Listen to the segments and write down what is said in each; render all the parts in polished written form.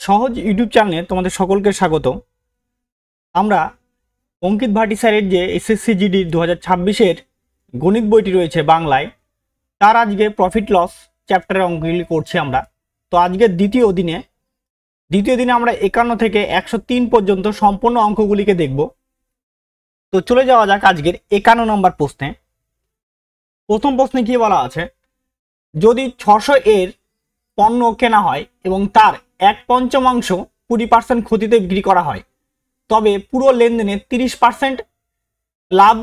সহজ ইউটিউব চ্যানেলে তোমাদের সকলকে স্বাগত। আমরা অঙ্কিত ভাটি স্যারের যে এসএসসি জিডি 2026-এর গণিত বইটি রয়েছে বাংলায়, তার আজকে প্রফিট লস চ্যাপ্টারের অঙ্কগুলি করছি আমরা। তো আজকের দ্বিতীয় দিনে আমরা 51 থেকে 103 পর্যন্ত সম্পূর্ণ অঙ্কগুলিকে দেখব। তো চলে যাওয়া যাক আজকের 51 নম্বর প্রশ্নে। প্রথম প্রশ্নে কি বলা আছে, যদি 600 এর পণ্য কেনা হয় এবং তার 1/5 20% ক্ষতিতে বিক্রি করা হয়, তবে পুরো লেনদেনে 30% লাভ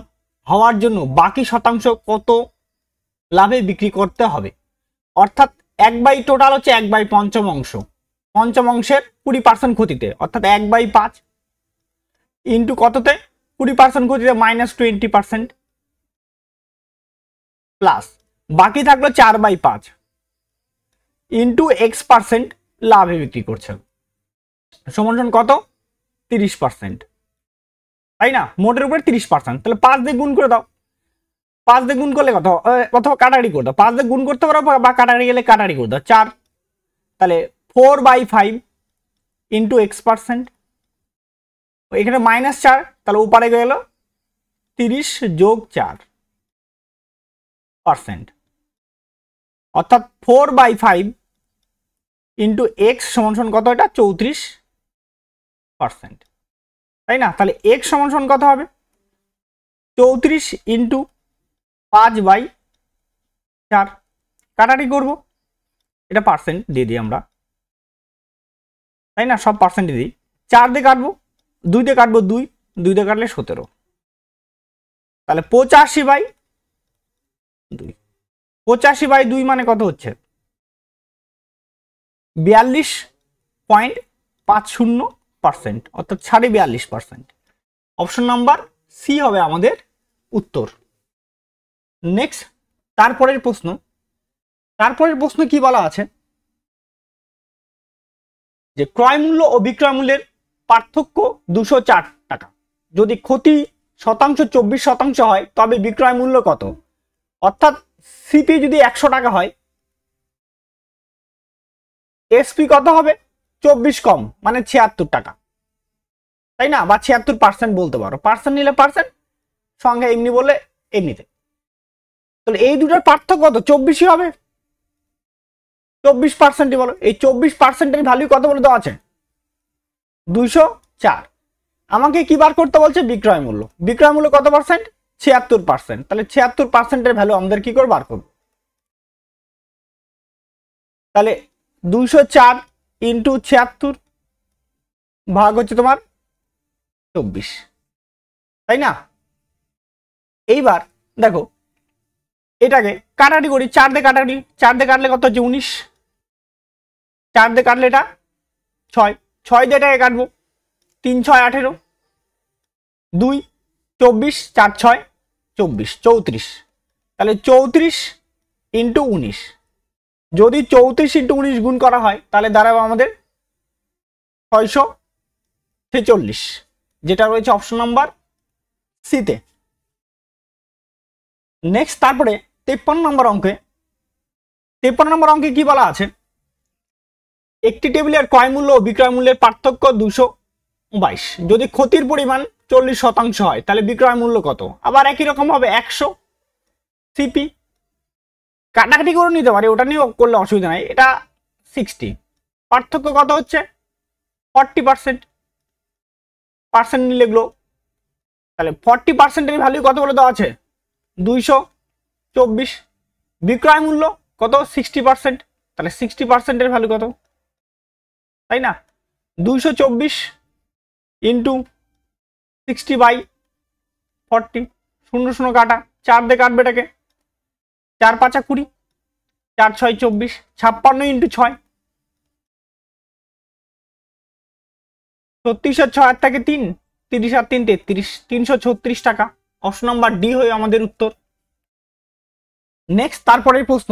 হওয়ার জন্য বাকি শতাংশ কত লাভে বিক্রি করতে হবে। অর্থাৎ টোটাল হচ্ছে 1/5 পঞ্চমাংশের 20% ক্ষতিতে, অর্থাৎ 1/5 ইন্টু কততে 20% ক্ষতিতে -20% প্লাস বাকি থাকলো 4/5 ইন্টু x% লাভে বিক্রি করছে, সমান কত 30%, তাই না? মোটের উপরে 30%, তাহলে 5 দিয়ে গুণ করে দাও। 5 দিয়ে গুণ করলে কত, অথবা কাটাকাটি করে দাও। 5 দিয়ে গুণ করতে পারো বা কাটাকাটি গেলে কাটাকাটি করে দাও, 4। তাহলে 4/5 ইন্টু x%, এখানে -4, তাহলে উপরে গেল 30 যোগ 4%, অর্থাৎ 4/5 ইন্টু x সমান কত, এটা 34%, তাই না? তাহলে x সমান কত হবে, 34 ইন্টু 5/4, কাটাটি করব, এটা পার্সেন্ট দিয়ে দিই আমরা, তাই না? সব পার্সেন্ট দিয়ে দিই। 4 দিয়ে কাটবো, 2 দিয়ে কাটবো, 2 দিয়ে কাটলে 17, তাহলে 85/2। 85/2 মানে কত হচ্ছে, 42.50%, অর্থাৎ 42%। অপশন নাম্বার সি হবে আমাদের উত্তর। নেক্সট, তারপরের প্রশ্ন কি বলা আছে, যে ক্রয় মূল্য ও বিক্রয় মূল্যের পার্থক্য 204 টাকা, যদি ক্ষতি শতাংশ 24% হয় তবে বিক্রয় মূল্য কত। অর্থাৎ সিপি যদি 100 টাকা হয়, এসপি কত হবে, 24 কম মানে 76 টাকা, তাই না? বা 76% বলতে পারো, পার্সেন্ট নিলে পার্সেন্ট, সঙ্গে এমনি বললে এমনিতে। তাহলে এই দুটোর পার্থক্য কত, 24ই হবে, 24%ই বলো। এই 24%-এর ভ্যালু কত বলে দেওয়া আছে, 204। আমাকে কি বার করতে বলছে, বিক্রয় মূল্য। বিক্রয় মূল্য কত পার্সেন্ট, 76%। তাহলে 76%-এর ভ্যালু আমাদের কি করে বার করব, তাহলে 204 ইন্টু 76 ভাগ হচ্ছে তোমার 24, তাই না? এইবার দেখো এটাকে কাটাকাটি করি, 4 দিয়ে কাটাকাটি, 4 দিয়ে কাটলে কত হচ্ছে 19, 4 দিয়ে কাটলে এটা 6 দিয়ে এটাকে কাটবো, 3 6 18, 2 24, 4 6 24, 34। তাহলে 34 ইন্টু 19, যদি 34 ইন্টু 19 গুণ করা হয় তাহলে দাঁড়াবে আমাদের 646, যেটা রয়েছে অপশন নাম্বার সিতে। নেক্সট, তারপরে 53 নম্বর অঙ্কে কি বলা আছে, একটি টেবিলের ক্রয় মূল্য ও বিক্রয় মূল্যের পার্থক্য 222, যদি ক্ষতির পরিমাণ 40% হয় তাহলে বিক্রয় মূল্য কত। আবার একই রকম হবে 100 সিপি, কাটাকাটি করে নিতে পারে, ওটা নিয়েও করলে অসুবিধা নাই। এটা 60, পার্থক্য কত হচ্ছে 40%, পার্সেন্ট নিলে এগুলো, তাহলে 40%-এর ভ্যালু কত বলে দেওয়া আছে, 224। বিক্রয় মূল্য কত, 60%, তাহলে 60%-এর ভ্যালু কত, তাই না? 224 ইন্টু 60/40, 0 কাটা, 4 দিয়ে কাটবে এটাকে, 4 5 20, 4 6 24, 56 ইন্টু 6, 36 আর 6 থেকে 3, 30 আর 3 33, 336 টাকা। অপশন নাম্বার ডি হয়ে আমাদের উত্তর। নেক্সট, তারপরের প্রশ্ন,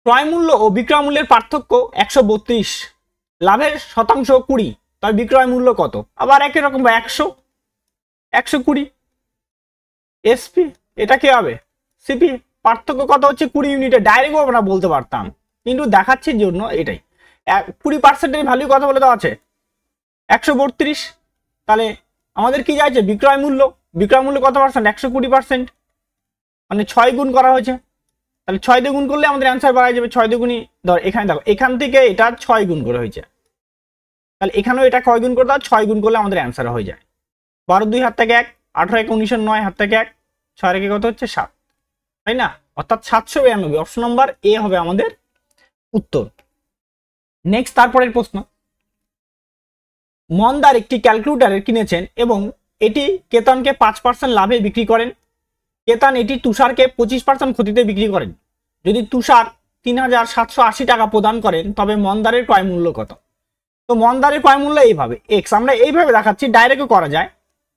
ক্রয় মূল্য ও বিক্রয় মূল্যের পার্থক্য 132, লাভের শতাংশ 20, তবে বিক্রয় মূল্য কত। আবার একই রকম 120, এসপি এটা কি হবে, সিপি, পার্থক্য কত হচ্ছে 20 ইউনিটে। ডাইরেক্ট আমরা বলতে পারতাম, কিন্তু দেখাচ্ছির জন্য এটাই। 20% ভ্যালু কথা বলে দেওয়া আছে 132। তাহলে আমাদের কি যাচ্ছে বিক্রয় মূল্য কত পার্সেন্ট 120%, মানে 6 গুণ করা হয়েছে। তাহলে 6 দিয়ে গুণ করলে আমাদের অ্যান্সার বাড়াই যাবে। 6 দিয়ে গুণই ধর এখানে দেখো এখান থেকে এটা 6 গুণ করে হয়েছে, তাহলে এখানেও এটা কয় গুণ করে দাও 6 গুণ করলে আমাদের অ্যান্সার হয়ে যায়। 12 2 হাত থেকে 1, 18 1 19 9 হাত থেকে 1, 6 রেখে কত হচ্ছে 7, তাই না? অর্থাৎ 792। অপশন নাম্বার এ হবে আমাদের উত্তর। নেক্সট তারপরের প্রশ্ন, মন্দার একটি ক্যালকুলেটর কিনেছেন এবং এটি কেতনকে 5% লাভে বিক্রি করেন। কেতন এটি তুষারকে 25% ক্ষতিতে বিক্রি করেন। যদি তুষার 3780 টাকা প্রদান করেন তবে মন্দারের ক্রয় মূল্য কত? তো মন্দারের ক্রয় মূল্য এইভাবে এক্স, আমরা এইভাবে দেখাচ্ছি, ডাইরেক্টও করা যায়।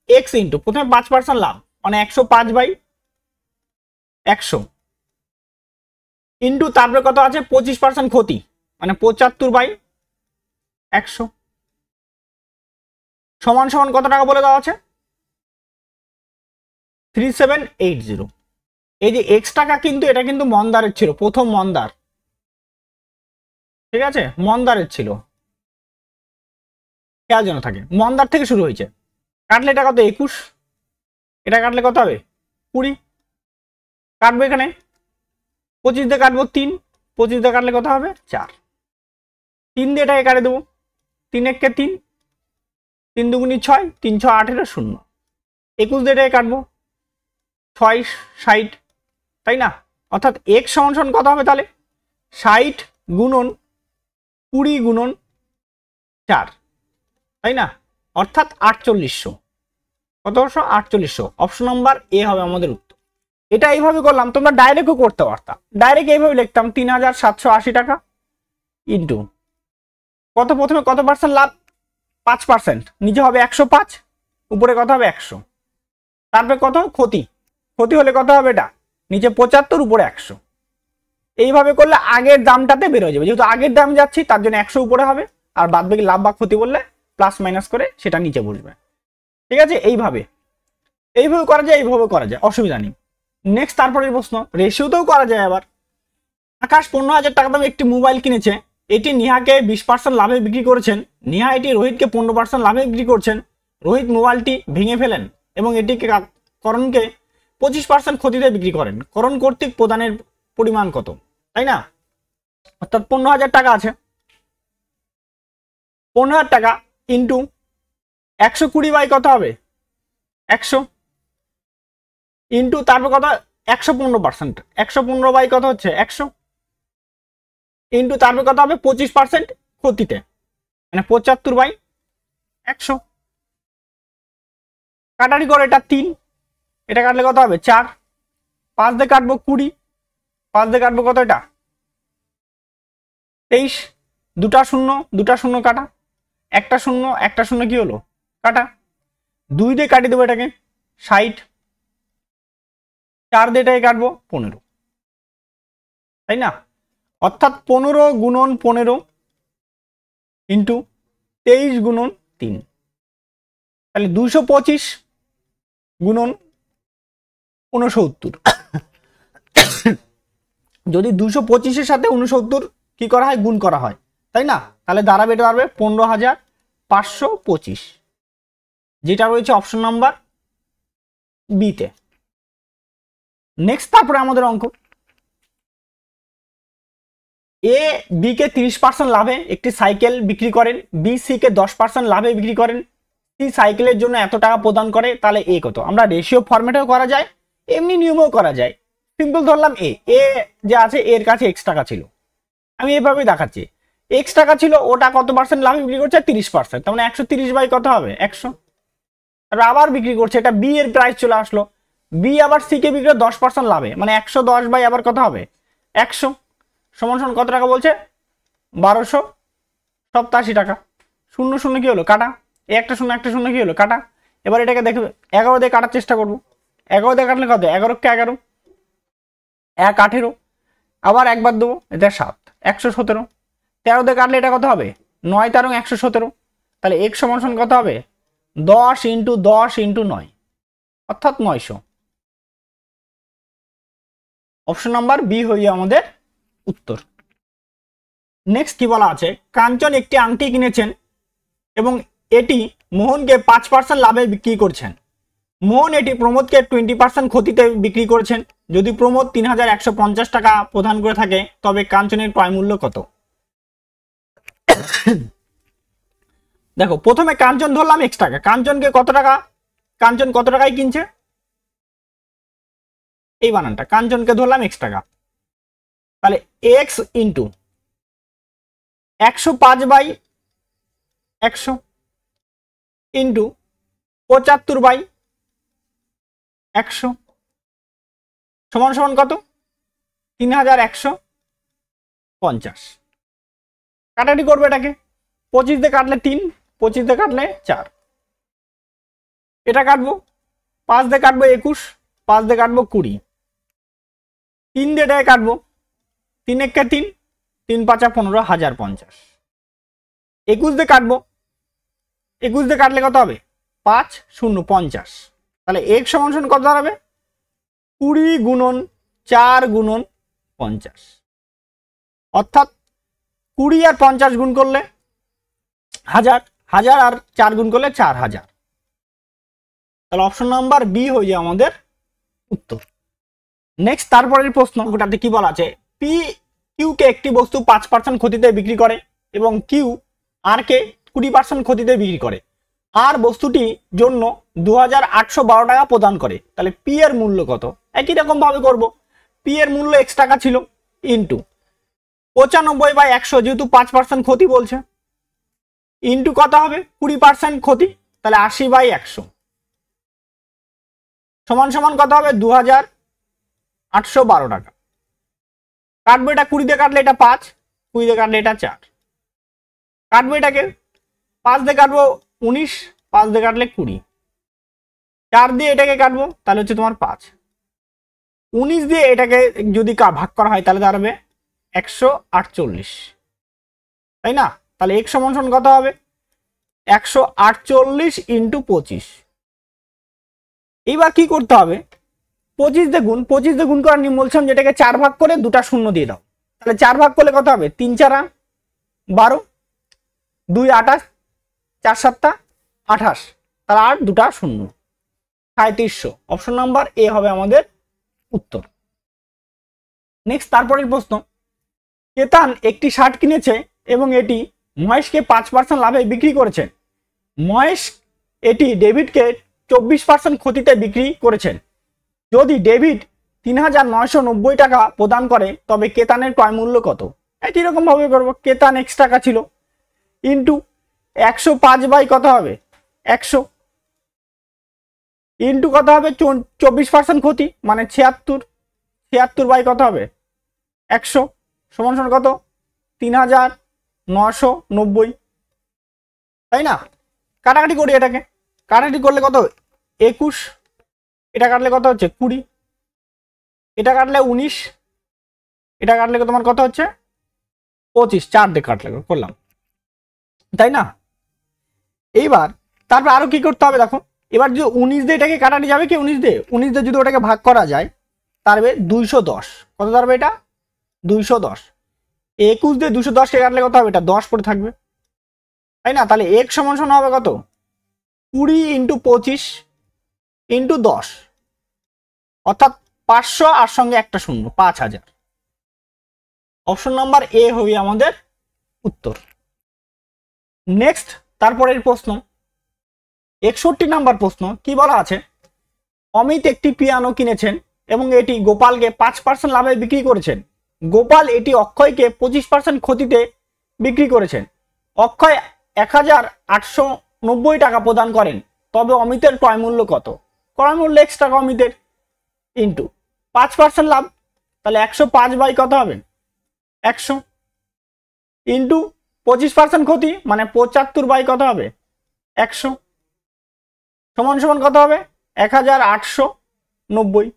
এক্স ইন্টু প্রথমে 5% লাভ মানে 105/100 ইন্টু তারপরে কত আছে 25% ক্ষতি মানে 75/100 সমান সমান কত টাকা বলে দেওয়া আছে 3780। এই যে এক্স টাকা কিন্তু এটা কিন্তু মন্দারের ছিল, প্রথম মন্দার, ঠিক আছে, মন্দারের ছিল, খেয়াল যেন থাকে, মন্দার থেকে শুরু হয়েছে। কাটলে এটা কত 21, এটা কাটলে কত হবে 20, কাটবো এখানে 25 দিয়ে কাটবো 3, 25 দিয়ে কাটলে কত হবে 4, 3 দিয়ে এটাকে কাটে দেবো, 3 1 কে 3, 3 দুগুণি 6, 3 6 18 0, 21 দিয়ে এটাকে কাটবো 6 60, তাই না? অর্থাৎ x সমান সমান কত হবে তাহলে 60 গুণন 20 গুণন 4, তাই না? অর্থাৎ 4800, কত 4800। অপশন নাম্বার এ হবে আমাদের উত্তর। এটা এইভাবে করলাম, তোমরা ডাইরেক্টও করতে পারতাম, ডাইরেক্ট এইভাবে লিখতাম 3780 টাকা ইন্টু কত, প্রথমে কত পার্সেন্ট লাভ 5%, নিচে হবে 105, উপরে কত হবে 100, তারপরে কত ক্ষতি, ক্ষতি হলে কত হবে এটা নিচে 75, উপরে 100। এইভাবে করলে আগের দামটাতে বের হয়ে যাবে, যেহেতু আগের দাম যাচ্ছি তার জন্য 100 উপরে হবে, আর বাদ বাকি লাভ বা ক্ষতি বললে প্লাস মাইনাস করে সেটা নিচে বসবে, ঠিক আছে? এইভাবে করা যায়, এইভাবে করা যায়, অসুবিধা নেই। নেক্সট তারপরের প্রশ্ন, রেশিওতেও করা যায়। আবার আকাশ 15,000 টাকা দামে একটি মোবাইল কিনেছে, এটি নিহাকে 20% লাভে বিক্রি করেছেন। নিহা এটি রোহিতকে 15% লাভে বিক্রি করছেন। রোহিত মোবাইলটি ভেঙে ফেলেন এবং এটিকে করণকে 25% ক্ষতিতে বিক্রি করেন। করণ কর্তৃক প্রদানের পরিমাণ কত, তাই না? অর্থাৎ 15,000 টাকা আছে, 15,000 টাকা ইন্টু 120 বাই কত হবে 100 ইন্টু তারপর কত 115%, 115 বাই কত হচ্ছে 100 ইন্টু তারপর কত হবে 25% ক্ষতিতে মানে 75/100। কাটারি করে এটা 3, এটা কাটলে কত হবে 4, 5 দিয়ে কাটবো 20, 5 দিয়ে কাটবো কত এটা 23, দুটা শূন্য কাটা, একটা শূন্য কি হলো কাটা, 2 দিয়ে কাটি দেবো এটাকে 60, 4 দিয়ে এটাকে কাটবো 15, তাই না? অর্থাৎ 15 গুণন 15 ইন্টু 23 গুণন 3, তাহলে 225 গুণন 69। যদি 225-এর সাথে 69 কি করা হয় গুণ করা হয়, তাই না? তাহলে দাঁড়াবে এটা দাঁড়াবে 15,525, যেটা রয়েছে অপশন নাম্বার বিতে। নেক্সট তারপরে আমাদের অঙ্ক, এ বি কে 30% লাভে একটি সাইকেল বিক্রি করেন, বি সি কে 10% লাভে বিক্রি করেন, সি সাইকেলের জন্য এত টাকা প্রদান করে, তাহলে এ কত? আমরা রেশিও ফরম্যাটেও করা যায়, এমনি নিয়মেও করা যায়। সিম্পল ধরলাম এ যে আছে এর কাছে x টাকা ছিল, আমি এভাবেই দেখাচ্ছি, x টাকা ছিল, ওটা কত পার্সেন্ট লাভে বিক্রি করছে 30%, তার মানে 130 বাই কত হবে 100। আবার বিক্রি করছে, এটা বি এর প্রাইস চলে আসলো, বি আবার সি কে বিক্রি 10% লাভে, মানে 110 বাই আবার কত হবে 100 সমান সমান কত টাকা বলছে 1287 টাকা। 0 0 কি হলো কাটা, একটা শূন্য কি হলো কাটা। এবার এটাকে দেখবে 11 দিয়ে কাটার চেষ্টা করবো, 11 দিয়ে কাটলে কত 11 কে 11, 1 18, আবার একবার দেবো এটা 7, 117, 13 দিয়ে কাটলে এটা কত হবে 9 13 117, তাহলে x সমান সমান কত হবে 10 ইন্টু 10 ইন্টু 9, অর্থাৎ 900। অপশন নাম্বার বি হয়ে আমাদের উত্তর। নেক্সট কি বলা আছে, কাঞ্চন একটি আংটি কিনেছেন এবং এটি মোহনকে 5% লাভে বিক্রি করছেন। মোহন এটি প্রমোদকে 20% ক্ষতিতে বিক্রি করেছেন। যদি প্রমোদ 3150 টাকা প্রদান করে থাকে তবে কাঞ্চনের ক্রয় মূল্য কত? দেখো প্রথমে কাঞ্চন ধরলাম x টাকা, কাঞ্চনকে কত টাকা, কাঞ্চন কত টাকায় কিনছে, এই বানানটা, কাঞ্চনকে ধরলাম x টাকা, তাহলে x ইন্টু 105/100 ইন্টু 75/100 সমান সমান কত, 3150। কাটাকাটি করবে এটাকে, 25 দিয়ে কাটলে 3, 25 দিয়ে কাটলে 4, এটা কাটবো, 5 দিয়ে কাটবো 21, 5 দিয়ে কাটবো 20, 3 দিয়ে এটাকে কাটবো, 3 একে 3, 3 5 15, 1050। 21 দিয়ে কাটবো, 21 দিয়ে কাটলে কত হবে, 5 0 50। তাহলে x সমান সমান কত দাঁড়াবে, 20 গুণন 4 গুণন 50, অর্থাৎ 20 আর 50 গুণ করলে 1000, 1000 আর 4 গুণ করলে 4000। তাহলে অপশন নাম্বার বি হয়ে যায় আমাদের উত্তর। নেক্সট তারপরের প্রশ্ন, ওটাতে কি বলা আছে, পি কিউকে একটি বস্তু 5% ক্ষতিতে বিক্রি করে এবং কিউ আর কে 20% ক্ষতিতে বিক্রি করে, আর বস্তুটি জন্য 2812 টাকা প্রদান করে, তাহলে পি এর মূল্য কত? একই রকম ভাবে করব, পি এর মূল্য x টাকা ছিল ইন্টু 95/100, যেহেতু 5% ক্ষতি বলছে, ইন্টু কত হবে, 20% ক্ষতি, তাহলে 80/100 সমান সমান কত হবে, 2812 টাকা। কাটবো, এটা 20 দিয়ে কাটলে এটা 5, 20 দিয়ে কাটলে এটা 4, কাটবো এটাকে, 5 দিয়ে কাটবো 19, 5 দিয়ে কাটলে 20, 4 দিয়ে এটাকে কাটবো তাহলে হচ্ছে তোমার 5, 19 দিয়ে এটাকে যদি ভাগ করা হয় তাহলে দাঁড়াবে 148, তাই না? তাহলে x সমান সমান কত হবে, 148 ইন্টু 25। এইবার কি করতে হবে, 25 দিয়ে গুণ, 25 দিয়ে গুণ করার নিয়ম বলছিলাম যেটাকে 4 ভাগ করে 2টা শূন্য দিয়ে দাও, তাহলে 4 ভাগ করলে কত হবে, 3 4 12, 2 28, 4 7 28, তার আর 2টা শূন্য, 3700। অপশন নাম্বার এ হবে আমাদের উত্তর। নেক্সট তারপরের প্রশ্ন, কেতান একটি শার্ট কিনেছে এবং এটি মহেশকে 5% লাভে বিক্রি করেছেন। মহেশ এটি ডেভিডকে 24% ক্ষতিতে বিক্রি করেছেন। যদি ডেভিড 3990 টাকা প্রদান করে তবে কেতানের ক্রয় মূল্য কত? একই রকম ভাবে করবো, কেতান x টাকা ছিল ইন্টু 105 বাই কত হবে 100 ইন্টু কত হবে 24% ক্ষতি মানে 76, 76 বাই কত হবে 100 সমান সমান কত 3990, তাই না? কাটাকাটি করি, এটাকে কাটাকাটি করলে কত 21, এটা কাটলে কত হচ্ছে 20, এটা কাটলে 19, এটা কাটলে তোমার কত হচ্ছে 25, 4 দিয়ে কাটলে করলাম, তাই না? এইবার তারপর আরো কি করতে হবে দেখো, এবার যদি 19 দিয়ে এটাকে কাটাটি যাবে কি 19 দিয়ে যদি ওটাকে ভাগ করা যায় তারবে 210, কত দাঁড়াবে এটা 210, 21 দিয়ে 210 কে কাটলে কত হবে এটা 10 পড়ে থাকবে, তাই না? তাহলে x সমান সমান হবে কত 20 ইন্টু 25 ইন্টু 10, অর্থাৎ 500 আর সঙ্গে একটা শূন্য 5000। অপশন নাম্বার এ হবে আমাদের উত্তর। নেক্সট তারপরের প্রশ্ন 61 নাম্বার প্রশ্ন, কি বলা আছে, অমিত একটি পিয়ানো কিনেছেন এবং এটি গোপালকে 5% লাভে বিক্রি করেছেন। গোপাল এটি অক্ষয়কে 25% ক্ষতিতে বিক্রি করেছেন। অক্ষয় 1890 টাকা প্রদান করেন, তবে অমিতের ক্রয় মূল্য কত? ক্রয় মূল্য x টাকা অমিতের ইন্টু 5% লাভ, তাহলে 105 বাই কত হবে 100 ইন্টু 25% ক্ষতি মানে 75 বাই কত হবে 100 সমান সমান কত হবে 1890।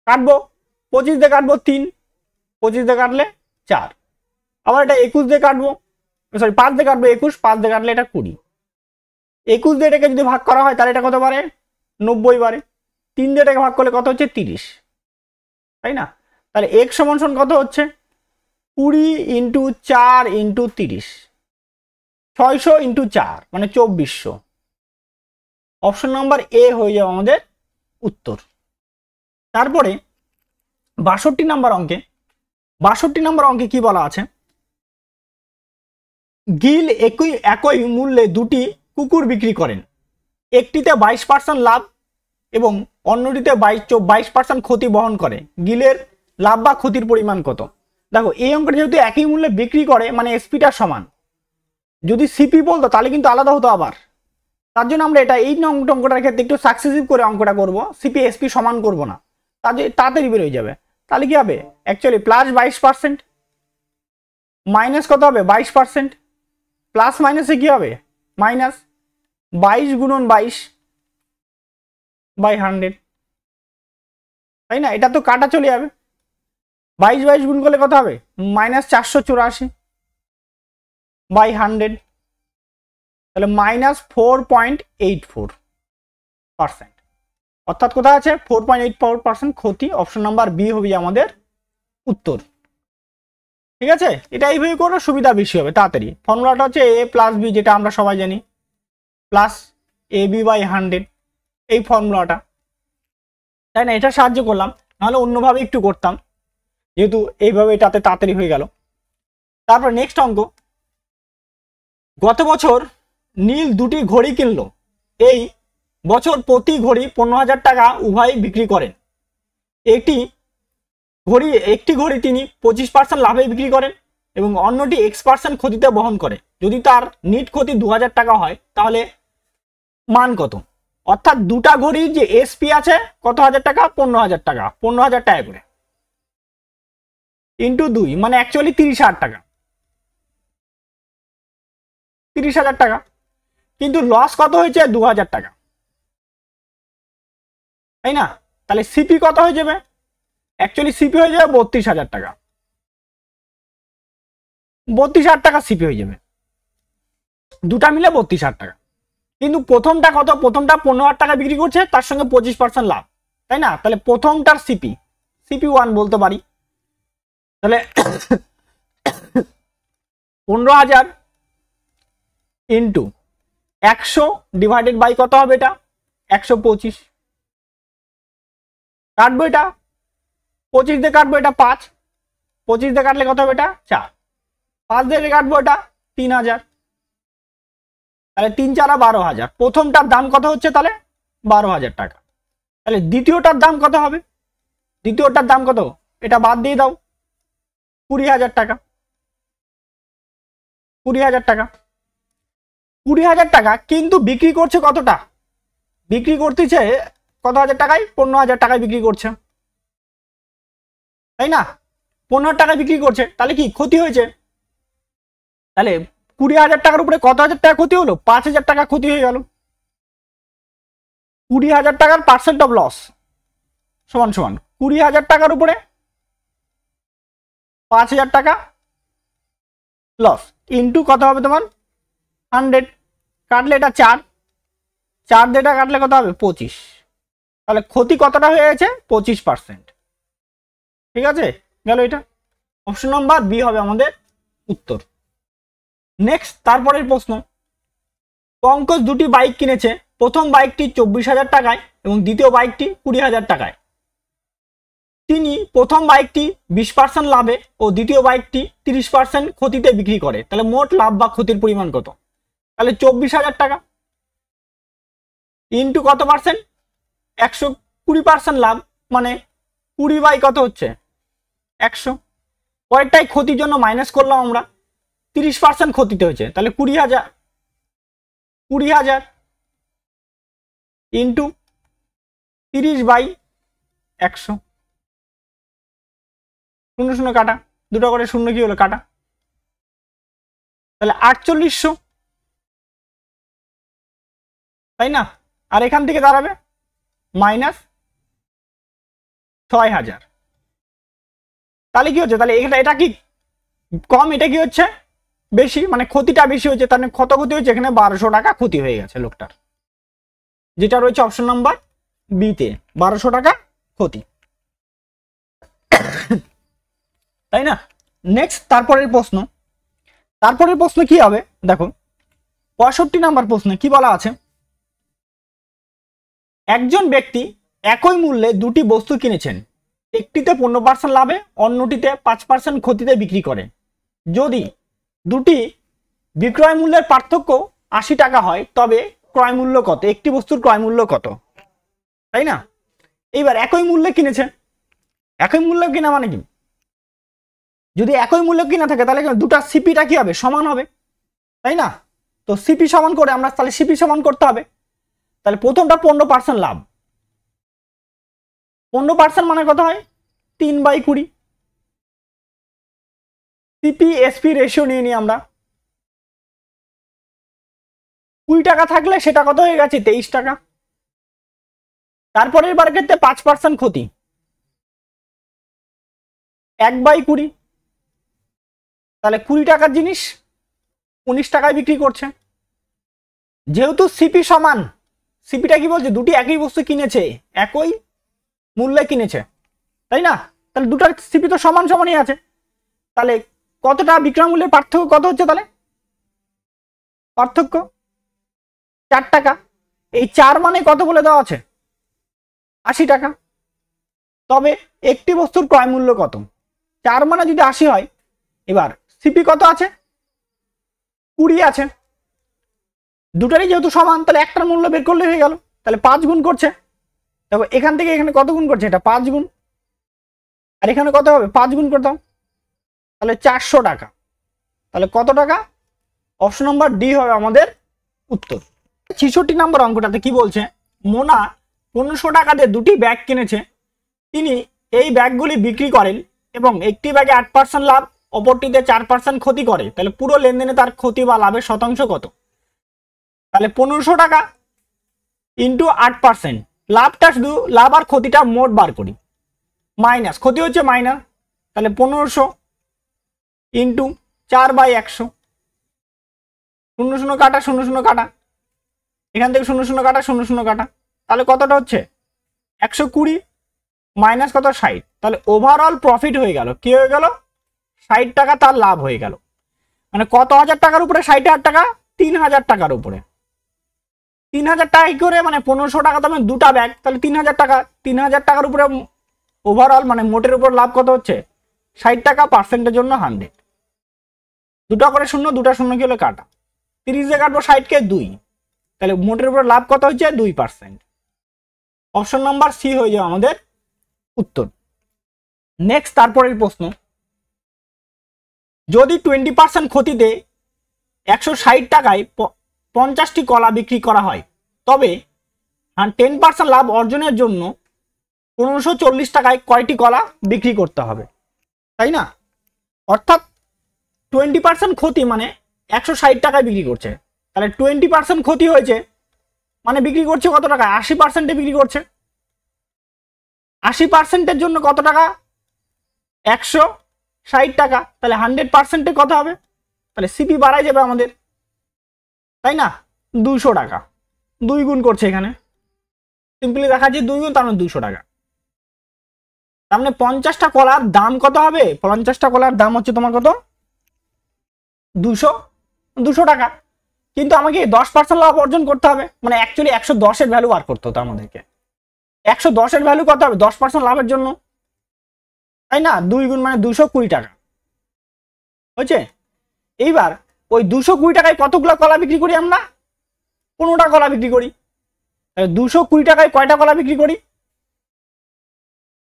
কাটবো 25 দিয়ে কাটবো 3, 25 দিয়ে কাটলে 4, আবার এটা 21 দিয়ে কাটবো, সরি 5 দিয়ে কাটবো 21, 5 দিয়ে কাটলে এটা 20, 21 দিয়ে এটাকে যদি ভাগ করা হয় তাহলে এটা কত বারে 90 বারে, 3 দিয়ে এটাকে ভাগ করলে কত হচ্ছে 30, তাই না? তাহলে x সমান সমান কত হচ্ছে 20 ইন্টু 4 ইন্টু 30, 600 ইন্টু 4 মানে 2400। অপশন নাম্বার এ হয়ে যাবে আমাদের উত্তর। তারপরে 62 নম্বর অঙ্কে, 62 নম্বর অঙ্কে কি বলা আছে, গিল একই মূল্যে দুটি কুকুর বিক্রি করেন, একটিতে 22% লাভ এবং অন্যটিতে 22% ক্ষতি বহন করে, গিলের লাভ বা ক্ষতির পরিমাণ কত? দেখো এই অঙ্কটা যেহেতু একই মূল্যে বিক্রি করে মানে এসপিটা সমান, যদি সিপি বলতো তাহলে কিন্তু আলাদা হতো আবার। তার জন্য আমরা এটা এই অঙ্কটার ক্ষেত্রে একটু সাকসেসিভ করে অঙ্কটা করব, সিপি এসপি সমান করব না, তাড়াতাড়ি বের হয়ে যাবে। তাহলে কি হবে, অ্যাকচুয়ালি প্লাস 22% মাইনাস কত হবে 22%, প্লাস মাইনাসে কি হবে মাইনাস 22 গুণন 22 বাই 100, তাই না? এটা তো কাটা চলে যাবে, 22 গুণ করলে কত হবে মাইনাস 484 বাই 100, তাহলে মাইনাস 4.84%, অর্থাৎ কোথায় আছে 4.84% ক্ষতি। অপশন নাম্বার বি হবে আমাদের উত্তর। ঠিক আছে, এটা এইভাবে করলে সুবিধা বেশি হবে, তাড়াতাড়ি। ফর্মুলাটা হচ্ছে এ প্লাস বি, যেটা আমরা সবাই জানি, প্লাস এ বি বাই 100, এই ফর্মুলাটা, তাই না? এটা সাহায্য করলাম, নাহলে অন্যভাবে একটু করতাম, যেহেতু এইভাবে এটাতে তাড়াতাড়ি হয়ে গেল। তারপর নেক্সট অঙ্ক, গত বছর নীল দুটি ঘড়ি কিনলো, এই বছর প্রতি ঘড়ি 15,000 টাকা উভয় বিক্রি করেন, একটি ঘড়ি তিনি 25% লাভে বিক্রি করেন এবং অন্যটি X% ক্ষতিতে বহন করে। যদি তার নিট ক্ষতি 2000 টাকা হয় তাহলে মান কত? অর্থাৎ দুটা ঘড়ির যে এসপি আছে কত হাজার টাকা, 15,000 টাকা, 15,000 টাকা করে ইন্টু 2 মানে অ্যাকচুয়ালি 30,000 টাকা, 30,000 টাকা, কিন্তু লস কত হয়েছে 2000 টাকা, তাই না? তাহলে সিপি কত হয়ে যাবে, অ্যাকচুয়ালি সিপি হয়ে যাবে 32,000 টাকা, 32,000 টাকা সিপি হয়ে যাবে, দুটা মিলে 32,000 টাকা। কিন্তু প্রথমটা কত, প্রথমটা 15,000 টাকা বিক্রি করছে, তার সঙ্গে 25% লাভ, তাই না? তাহলে প্রথমটার সিপি 1 বলতে পারি। তাহলে 15,000 ইন্টু 100 ডিভাইডেড বাই কত হবে, এটা 125, কাটবো এটা 25 দিয়ে কাটবো, এটা 5, 25 দিয়ে কাটলে কত হবে, এটা 4, 5 দিয়ে কাটবো এটা 3,000, তাহলে 3 4 12,000। প্রথমটার দাম কত হচ্ছে তাহলে 12,000 টাকা। তাহলে দ্বিতীয়টার দাম কত হবে, দ্বিতীয়টার দাম কত, এটা বাদ দিয়ে দাও, 20,000 টাকা, 20,000 টাকা, 20,000 টাকা, কিন্তু বিক্রি করছে কতটা, বিক্রি করতেছে কত হাজার টাকায়, 15,000 টাকায় বিক্রি করছে, তাই না? 15,000 টাকায় বিক্রি করছে, তাহলে কি ক্ষতি হয়েছে, তাহলে 20,000 টাকার উপরে কত হাজার টাকা ক্ষতি হলো, 5,000 টাকা ক্ষতি হয়ে গেল। 20,000 টাকার পার্সেন্ট অফ লস সমান 20,000 টাকার উপরে 5,000 টাকা লস ইন্টু কত হবে তোমার 100, কাটলে এটা 4 দিয়ে এটা কাটলে কত হবে 25, তাহলে ক্ষতি কতটা হয়ে গেছে 25%। ঠিক আছে, গেল এটা। অপশন নাম্বার বি হবে আমাদের উত্তর। নেক্সট, তারপরের প্রশ্ন, পঙ্কজ দুটি বাইক কিনেছে, প্রথম বাইকটি 24,000 টাকায় এবং দ্বিতীয় বাইকটি 20,000 টাকায়। তিনি প্রথম বাইকটি 20% লাভে ও দ্বিতীয় বাইকটি 30% ক্ষতিতে বিক্রি করে, তাহলে মোট লাভ বা ক্ষতির পরিমাণ কত? তাহলে 24,000 টাকা ইন্টু কত পার্সেন্ট, 120% লাভ, মানে 20 বাই কত হচ্ছে 100, পরেরটাই ক্ষতির জন্য মাইনাস করলাম আমরা, 30% ক্ষতিতে হয়েছে, তাহলে 20,000 ইন্টু 30 বাই 100, 0 0 কাটা, দুটো করে শূন্য কি হলো কাটা, তাহলে 4800, তাই না? আর এখান থেকে দাঁড়াবে মাইনাস 6,000, তাহলে কি হচ্ছে, তাহলে এটা কি কম, এটা কি হচ্ছে বেশি, মানে ক্ষতিটা বেশি হচ্ছে, তাহলে কত ক্ষতি হচ্ছে এখানে 1200 টাকা ক্ষতি হয়ে গেছে লোকটার, যেটা রয়েছে অপশন নাম্বার বিতে, 1200 টাকা ক্ষতি, তাই না? নেক্সট তারপরের প্রশ্ন কি হবে দেখো, 65 নাম্বার প্রশ্নে কি বলা আছে, একজন ব্যক্তি একই মূল্যে দুটি বস্তু কিনেছেন, একটিতে 15% লাভে অন্যটিতে 5% ক্ষতিতে বিক্রি করে। যদি দুটি বিক্রয় মূল্যের পার্থক্য 80 টাকা হয় তবে ক্রয় মূল্য কত, একটি বস্তুর ক্রয় মূল্য কত, তাই না? এইবার একই মূল্যে কিনেছে, একই মূল্য কিনা মানে কি, যদি একই মূল্য কিনা থাকে তাহলে দুটা সিপিটা কি হবে, সমান হবে, তাই না? তো সিপি সমান করে আমরা তাহলে সিপি সমান করতে হবে। তাহলে প্রথমটা 15% লাভ, 15% মানে কত হয় 3/20। সিপি এসপি রেশিও নিয়ে নিই আমরা, 20 টাকা থাকলে সেটা কত হয়ে গেছে 23 টাকা। তারপরের বার ক্ষেত্রে 5% ক্ষতি, 1/20, তাহলে 20 টাকার জিনিস 19 টাকায় বিক্রি করছে। যেহেতু সিপি সমান, সিপিটা কি বলছে, দুটি একই বস্তু কিনেছে, একই মূল্যে কিনেছে, তাই না? তাহলে দুটার সিপি তো সমান সমানই আছে, তাহলে কতটা বিক্রয় মূল্যের পার্থক্য কত হচ্ছে, তাহলে পার্থক্য 4 টাকা। এই 4 মানে কত বলে দেওয়া আছে 80 টাকা। তবে একটি বস্তুর ক্রয় মূল্য কত, 4 মানে যদি 80 হয়, এবার সিপি কত আছে 20 আছে, দুটারই যেহেতু সমান তাহলে একটার মূল্য বের করলে হয়ে গেল। তাহলে 5 গুণ করছে, দেখো এখান থেকে এখানে কত গুণ করছে, এটা 5 গুণ, আর এখানে কত হবে 5 গুণ করতাম, তাহলে 400 টাকা। তাহলে কত টাকা, অপশন নাম্বার ডি হবে আমাদের উত্তর। 66 নম্বর অঙ্কটাতে কি বলছে, মোনা 1500 টাকা দিয়ে দুটি ব্যাগ কিনেছে, তিনি এই ব্যাগগুলি বিক্রি করেন এবং একটি ব্যাগে 8% লাভ, অপরটিতে 4% ক্ষতি করে। তাহলে পুরো লেনদেনে তার ক্ষতি বা লাভের শতাংশ কত? তাহলে 1500 টাকা ইন্টু 8%, লাভটা শুধু লাভ আর ক্ষতিটা মোট বার করি, মাইনাস ক্ষতি হচ্ছে মাইনাস, তাহলে 1500 ইন্টু 4/100, 00 কাটা 00 কাটা, এখান থেকে 00 কাটা 00 কাটা, তাহলে কতটা হচ্ছে 120 মাইনাস কত 60, তাহলে ওভারঅল প্রফিট হয়ে গেল, কি হয়ে গেল 60 টাকা তার লাভ হয়ে গেল। মানে কত হাজার টাকার উপরে 60,000 টাকা, 3000 টাকার উপরে। 3000 টাকা কি করে, মানে 1500 টাকা দামে দুটা ব্যাগ, তাহলে 3000 টাকা, 3000 টাকার উপরে ওভারঅল মানে মোটের উপর লাভ কত হচ্ছে 60 টাকা, পার্সেন্টের জন্য 100, দুটা করে শূন্য, দুটা শূন্য কি হলো কাটা, 30 দিয়ে কাটবো 60 কে 2, তাহলে মোটের উপর লাভ কত হচ্ছে 2%। অপশন নাম্বার সি হয়ে যাবে আমাদের উত্তর। নেক্সট তারপরের প্রশ্ন, যদি 20% ক্ষতিতে 160 টাকায় 50টি কলা বিক্রি করা হয়, তবে 10% লাভ অর্জনের জন্য 1540 টাকায় কয়টি কলা বিক্রি করতে হবে, তাই না? অর্থাৎ 20% ক্ষতি মানে 160 টাকায় বিক্রি করছে, তাহলে 20% ক্ষতি হয়েছে মানে বিক্রি করছে কত টাকা, 80%-এ বিক্রি করছে। 80%-এর জন্য কত টাকা 160 টাকা, তাহলে 100%-এ কত হবে, তাহলে সিপি বাড়াই যাবে আমাদের, তাই না? 200 টাকা, 2 গুণ করছে এখানে, সিম্পলি দেখা যাচ্ছে 2 গুণ, তার মানে 200 টাকা। তার মানে 50টা কলার দাম কত হবে, 50টা কলার দাম হচ্ছে তোমার কত 200 টাকা, কিন্তু আমাকে 10% লাভ অর্জন করতে হবে, মানে অ্যাকচুয়ালি 110-এর ভ্যালু বার করতে হতো আমাদেরকে। 110-এর ভ্যালু কত হবে 10% লাভের জন্য, তাই না? 2 গুণ মানে 220 টাকা হয়েছে। এইবার ওই 220 টাকায় কতগুলো কলা বিক্রি করি আমরা, 15টা কলা বিক্রি করি, তাহলে 220 টাকায় কয়টা কলা বিক্রি করি,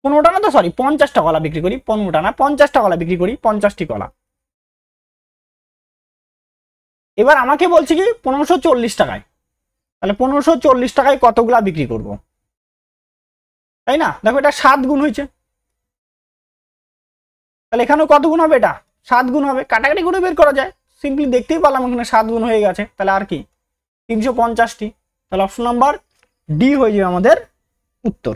15টা না তো সরি 50টা কলা বিক্রি করি, 15টা না 50টা কলা বিক্রি করি, 50টি কলা। এবার আমাকে বলছে কি 1540 টাকায়, তাহলে 1540 টাকায় কতগুলা বিক্রি করব, তাই না? দেখো এটা 7 গুণ হয়েছে, তাহলে এখানেও কত গুণ হবে, এটা 7 গুণ হবে, কাটাকাটি করে বের করা যায়, সিম্পলি দেখতেই পারলাম এখানে 7 গুণ হয়ে গেছে, তাহলে আর কি 350টি, তাহলে অপশন নাম্বার ডি হয়ে যাবে আমাদের উত্তর।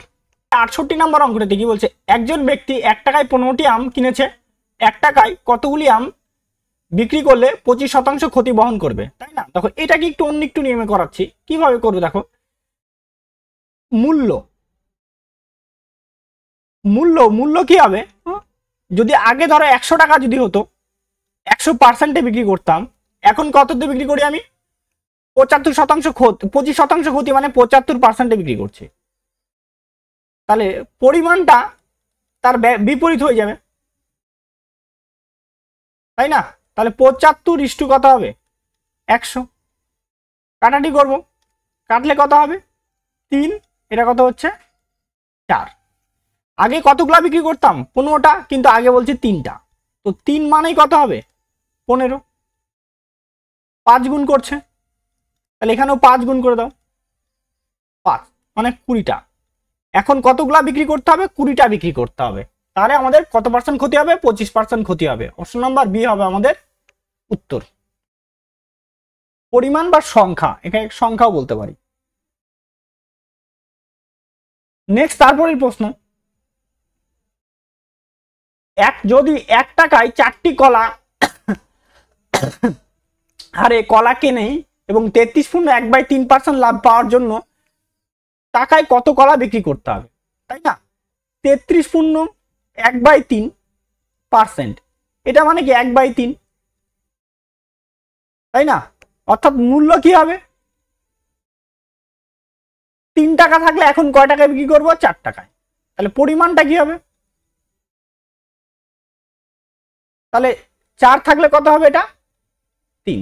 68 নম্বর অঙ্কটাতে কি বলছে, একজন ব্যক্তি 1 টাকায় 15টি আম কিনেছে, 1 টাকায় কতগুলি আম বিক্রি করলে 25% ক্ষতি বহন করবে, তাই না? দেখো এটাকে একটু অন্য একটু নিয়মে করাচ্ছি, কিভাবে করবে দেখো, মূল্য মূল্য মূল্য কি হবে, যদি আগে ধরো 100 টাকা যদি হতো 100% বিক্রি করতাম, এখন কততে বিক্রি করি আমি? 75% ক্ষতি, 25% ক্ষতি মানে 75% বিক্রি করছি। তাহলে পরিমাণটা তার বিপরীত হয়ে যাবে, তাই না? তাহলে 75 কত হবে? 100। কাটাটি করব, কাটলে কত হবে? 3, এটা কত হচ্ছে? 4। আগে কতগুলা বিক্রি করতাম? 15টা, কিন্তু আগে বলছি 3টা, তো 3 মানেই কত হবে? 15। 5 গুণ করছে, তাহলে এখানেও 5 গুণ করে দাও, 5 মানে 20টা। এখন কতগুলা বিক্রি করতে হবে? 20টা বিক্রি করতে হবে। তাহলে আমাদের কত পার্সেন্ট ক্ষতি হবে? 25% ক্ষতি হবে। অপশন নাম্বার বি হবে আমাদের উত্তর। পরিমাণ বা সংখ্যা, এখানে সংখ্যাও বলতে পারি। নেক্সট তারপরের প্রশ্ন, যদি 1 টাকায় 4টি কলা হারে কলা কেনে এবং 33.1/3% লাভ পাওয়ার জন্য টাকায় কত কলা বিক্রি করতে হবে, তাই না? 33.1/3%, এটা মানে কি 1/3, তাই না? অর্থাৎ মূল্য কি হবে? 3 টাকা থাকলে এখন কয় টাকায় বিক্রি করবো? 4 টাকায়। তাহলে পরিমাণটা কি হবে? তাহলে 4 থাকলে কত হবে? এটা 3,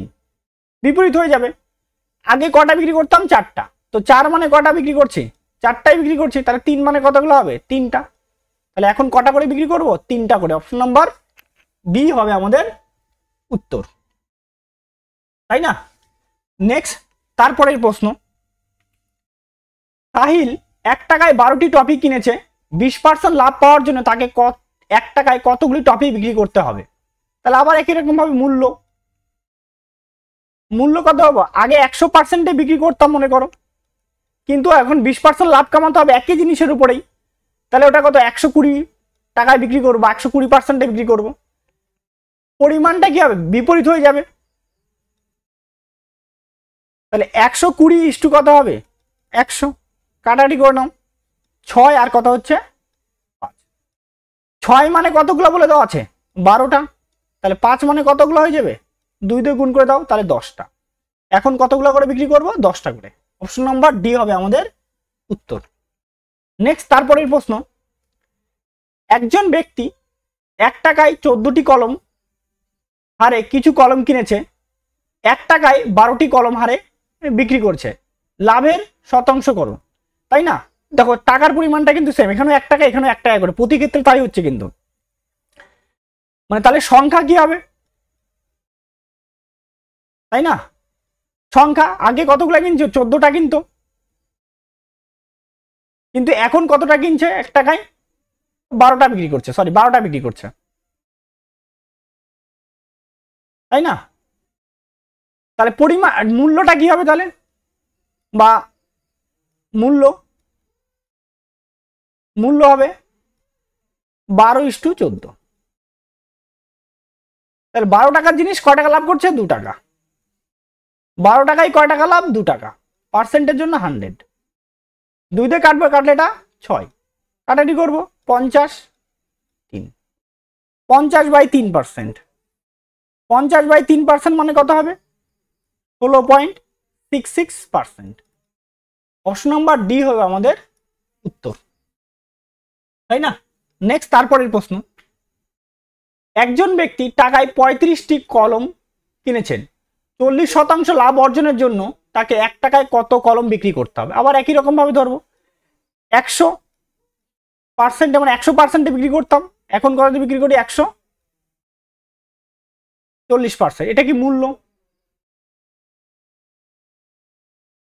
বিপরীত হয়ে যাবে। আগে কটা বিক্রি করতাম? 4টা, তো 4 মানে কটা বিক্রি করছি? 4টাই বিক্রি করছি, তাহলে 3 মানে কতগুলো হবে? 3টা। তাহলে এখন কটা করে বিক্রি করব? 3টা করে। অপশন নাম্বার বি হবে আমাদের উত্তর, তাই না? নেক্সট তারপরের প্রশ্ন, সাহিল 1 টাকায় 12টি টফি কিনেছে, 20% লাভ পাওয়ার জন্য তাকে 1 টাকায় কতগুলি টফি বিক্রি করতে হবে? তাহলে আবার একই রকম ভাবে মূল্য কত হবে? আগে 100%-এ বিক্রি করতাম মনে করো, কিন্তু এখন 20% লাভ কামাতে হবে একই জিনিসের উপরেই। তাহলে ওটা কত? 120 টাকায় বিক্রি করবো, 120%-এ বিক্রি করব। পরিমাণটা কি হবে? বিপরীত হয়ে যাবে। তাহলে 120 কত হবে? 100। কাটাটি করে নাও, 6 আর কত হচ্ছে? 5। 6 মানে কতগুলো বলে দেওয়া আছে? 12টা। তাহলে 5 মানে কতগুলো হয়ে যাবে? 2 দিয়ে গুণ করে দাও, তাহলে 10টা। এখন কতগুলো করে বিক্রি করব? 10টা করে। অপশন নাম্বার ডি হবে আমাদের উত্তর। নেক্সট তারপরের প্রশ্ন, একজন ব্যক্তি 1 টাকায় 14টি কলম হারে কিছু কলম কিনেছে, 1 টাকায় 12টি কলম হারে বিক্রি করছে, লাভের শতাংশ করো, তাই না? দেখো টাকার পরিমাণটা কিন্তু সেম, এখানে 1 টাকা, এখানে 1 টাকা করে, প্রতি ক্ষেত্রে তাই হচ্ছে কিন্তু। মানে তাহলে সংখ্যা কি হবে, তাই না? সংখ্যা আগে কতগুলো কিনছো? 14টা কিনতো, কিন্তু এখন কতটা কিনছে? 1 টাকায় 12টা বিক্রি করছে, সরি 12টা বিক্রি করছে, তাই না? তাহলে পরিমাণ, মূল্যটা কি হবে তাহলে? বা মূল্য হবে 12:14। তাহলে 12 টাকার জিনিস কয় টাকা লাভ করছে? 2 টাকা। 12 টাকায় কয় টাকা লাভ? 2 টাকা। পার্সেন্টের জন্য 100। 2 দিয়ে কাটবো, কাটলে এটা 6। কাটাটি করবো, 50 3। 50/3%। 50/3% মানে কত হবে? 16.66%। অপশন নাম্বার ডি হবে আমাদের উত্তর, তাই না? নেক্সট তারপরের প্রশ্ন, একজন ব্যক্তি টাকায় 35টি কলম কিনেছেন, 40% লাভ অর্জনের জন্য তাকে 1 টাকায় কত কলম বিক্রি করতে হবে? আবার একই রকম ভাবে ধরবো, 100%, মানে 100%-এ বিক্রি করতাম, এখন কত বিক্রি করি? 140%। এটা কি মূল্য?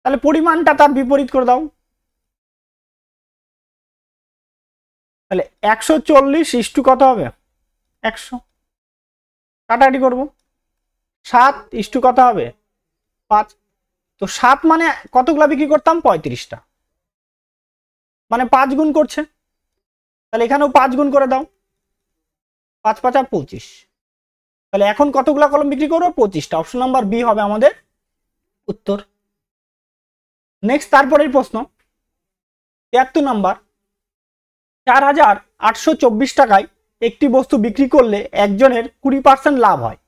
তাহলে পরিমাণটা তার বিপরীত করে দাও, তাহলে 140 কত হবে? 100। কাটাকাটি করবো, 7 কত হবে? 5। তো 7 মানে কতগুলা বিক্রি করতাম? 35টা, মানে 5 গুণ করছে, তাহলে এখানেও 5 গুণ করে দাও, 5 5 25। তাহলে এখন কতগুলা কলম বিক্রি করবো? 25টা। অপশন নাম্বার বি হবে আমাদের উত্তর। নেক্সট তারপরের প্রশ্ন, 73 নাম্বার, 4,824 টাকায় একটি বস্তু বিক্রি করলে একজনের 20% লাভ হয়।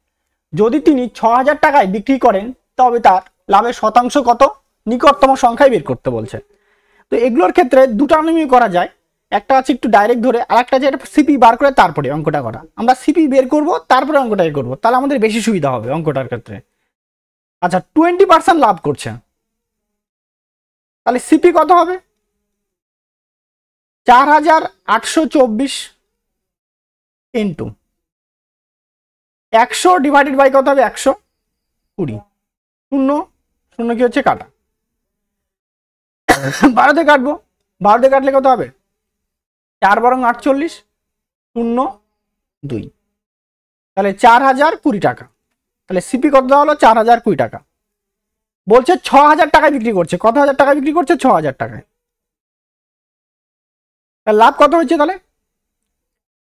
যদি তিনি 6000 টাকায় বিক্রি করেন তবে তার লাভের শতাংশ কত? নিকটতম সংখ্যায় বের করতে বলছে। তো এগুলোর ক্ষেত্রে দুটো নিয়মই করা যায়, একটা আছে একটু ডাইরেক্ট ধরে, আর একটা আছে এটা সিপি বার করে তারপরে অঙ্কটা করা। আমরা সিপি বের করব তারপরে অঙ্কটাই করব, তাহলে আমাদের বেশি সুবিধা হবে অঙ্কটার ক্ষেত্রে। আচ্ছা 20% লাভ করছে, তাহলে সিপি কত হবে? 4824 ইন্টু 100 ডিভাইডেড বাই কত হবে? 120। শূন্য শূন্য কি হচ্ছে কাটা, 12 কাটবো, 12 কাটলে কত হবে? 4 বরং 48, 0 2, তাহলে 4020 টাকা। তাহলে সিপি কত দেওয়া হলো? 4020 টাকা। বলছে 6000 টাকায় বিক্রি করছে। কত হাজার টাকায় বিক্রি করছে? 6000 টাকায়। লাভ কত হয়েছে? তাহলে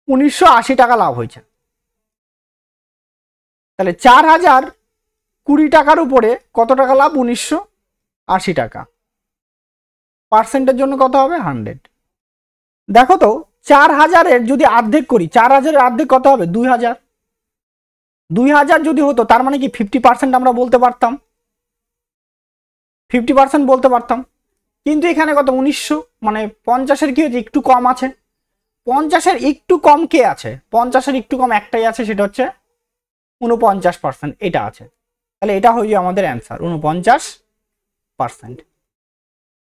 1980 টাকা লাভ হয়েছে। তাহলে 4020 টাকার উপরে কত টাকা লাভ? 1980 টাকা। পার্সেন্টের জন্য কত হবে? 100। দেখো তো 4000-এর যদি অর্ধেক করি, 4000-এর অর্ধেক কত হবে? 2000। 2000 যদি হতো তার মানে কি 50% আমরা বলতে পারতাম, 50% বলতে পারতাম। কিন্তু এখানে কত? 1900, মানে 50-এর কি হচ্ছে? একটু কম আছে। 50-এর একটু কম কে আছে? 50-এর একটু কম একটাই আছে, সেটা হচ্ছে 49%। এটা আছে, তাহলে এটা হয়ে যাবে আমাদের অ্যান্সার 49%।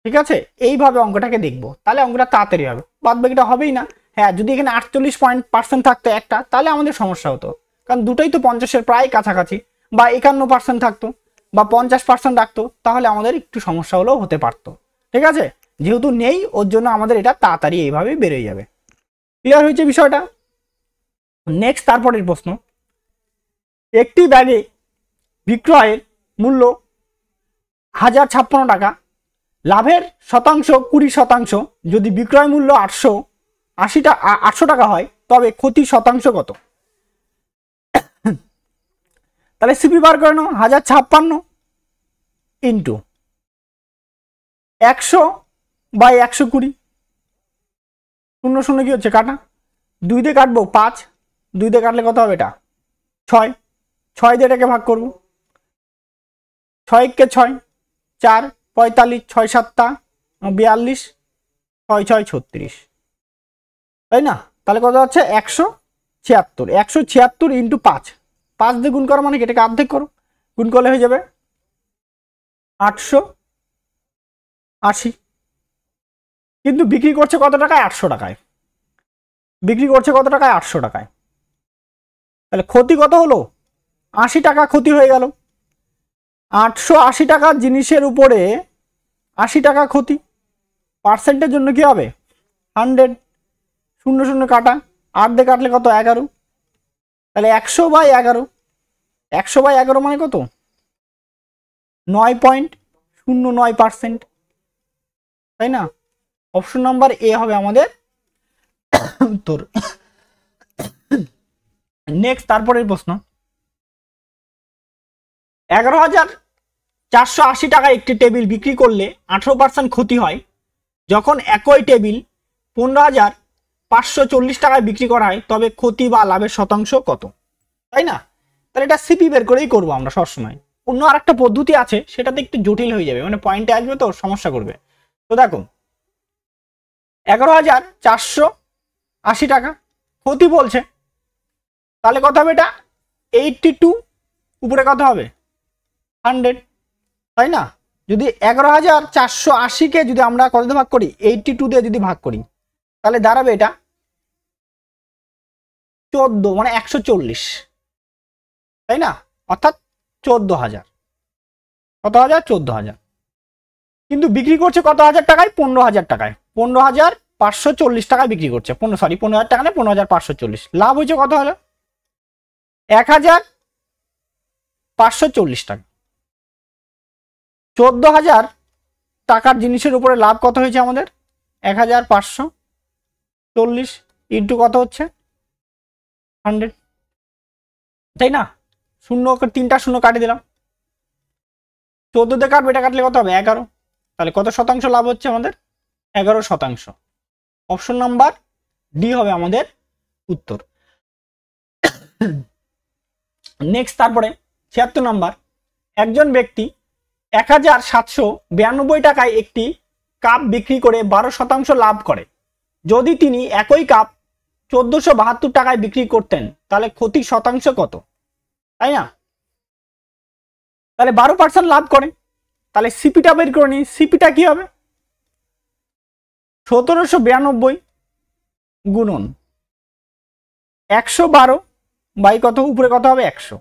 ঠিক আছে, এইভাবে অঙ্কটাকে দেখবো, তাহলে অঙ্কটা তাড়াতাড়ি হবে। বাদ বাকিটা হবেই না। হ্যাঁ, যদি এখানে 48% থাকতো একটা, তাহলে আমাদের সমস্যা হতো, কারণ দুটোই তো 50-এর প্রায় কাছাকাছি। বা 51% থাকতো বা 50% রাখতো, তাহলে আমাদের একটু সমস্যা হলেও হতে পারতো। ঠিক আছে, যেহেতু নেই ওর জন্য আমাদের এটা তাড়াতাড়ি এইভাবে বেরোয় যাবে। ক্লিয়ার হয়েছে বিষয়টা? নেক্সট তারপরের প্রশ্ন, একটি ব্যাগে বিক্রয়ের মূল্য 1056 টাকা, লাভের শতাংশ 20%। যদি বিক্রয় মূল্য 800 টাকা হয় তবে ক্ষতি শতাংশ কত? তাহলে সিপি বার করে নাও। 1056 ইন্টু 100 বাই 120, শূন্য শূন্য কি হচ্ছে কাটা, 2 দিয়ে কাটবো 5, 2 দিয়ে কাটলে কত হবে? এটা 6, 6 দিয়ে এটাকে ভাগ করবো, 6 কে 6, 4 45, 6 7 42, 6 6 36, তাই না? তাহলে কত হচ্ছে? 176। 176 ইন্টু 5, 5 দিয়ে গুণ করো মানে এটাকে অর্ধেক করো, গুণ করলে হয়ে যাবে 880। কিন্তু বিক্রি করছে কত টাকায়? 800 টাকায়। বিক্রি করছে কত টাকায়? 800 টাকায়। তাহলে ক্ষতি কত হলো? 80 টাকা ক্ষতি হয়ে গেল। 880 টাকার জিনিসের উপরে 80 টাকা ক্ষতি। পার্সেন্টের জন্য কি হবে? 100। শূন্য শূন্য কাটা, 8 দিয়ে কাটলে কত? 11। তাহলে 100/11, 100/11 মানে কত? 9.09%, তাই না? অপশন নাম্বার এ হবে আমাদের উত্তর। নেক্সট তারপরের প্রশ্ন, 11,480 টাকা একটি টেবিল বিক্রি করলে 18% ক্ষতি হয়। যখন একই টেবিল 15,540 টাকায় বিক্রি করা হয় তবে ক্ষতি বা লাভের শতাংশ কত? তাই না? তাহলে এটা সিপি বের করেই করবো আমরা সবসময়। অন্য আরেকটা পদ্ধতি আছে, সেটাতে একটু জটিল হয়ে যাবে, মানে পয়েন্টে আসবে তো সমস্যা করবে। তো দেখো 11,480 টাকা ক্ষতি বলছে, তাহলে কত হবে? এটা 82, উপরে কত হবে? 100, তাই না? যদি 11,480-কে যদি আমরা কত দিয়ে ভাগ করি? 82 দিয়ে যদি ভাগ করি, তাহলে দাঁড়াবে এটা 14, মানে 140, তাই না? অর্থাৎ 14,000। কত হাজার? 14,000। কিন্তু বিক্রি করছে কত হাজার টাকায়? 15,000 টাকায়। 15,540 টাকায় বিক্রি করছে। 15,000 টাকা না, 15,540। লাভ হয়েছে কত হলো? 1,540 টাকা। 14,000 টাকার জিনিসের উপরে লাভ কত হয়েছে আমাদের? 1,540 ইন্টু কত হচ্ছে? 100, তাই না? শূন্য, 3টা শূন্য কাটিয়ে দিলাম, 14 দিয়ে কাটবে, এটা কাটলে কত হবে? 11। তাহলে কত শতাংশ লাভ হচ্ছে আমাদের? 11%। অপশন নাম্বার ডি হবে আমাদের উত্তর। নেক্সট তারপরে 76 নাম্বার, একজন ব্যক্তি 1792 টাকায় একটি কাপ বিক্রি করে 12% লাভ করে। যদি তিনি একই কাপ 1472 টাকায় বিক্রি করতেন তাহলে ক্ষতির শতাংশ কত? তাই না? তাহলে 12% লাভ করে, তাহলে সিপিটা বের করে নিই। সিপিটা কি হবে? 1792 গুণন 112 বাই কত, উপরে কত হবে 100,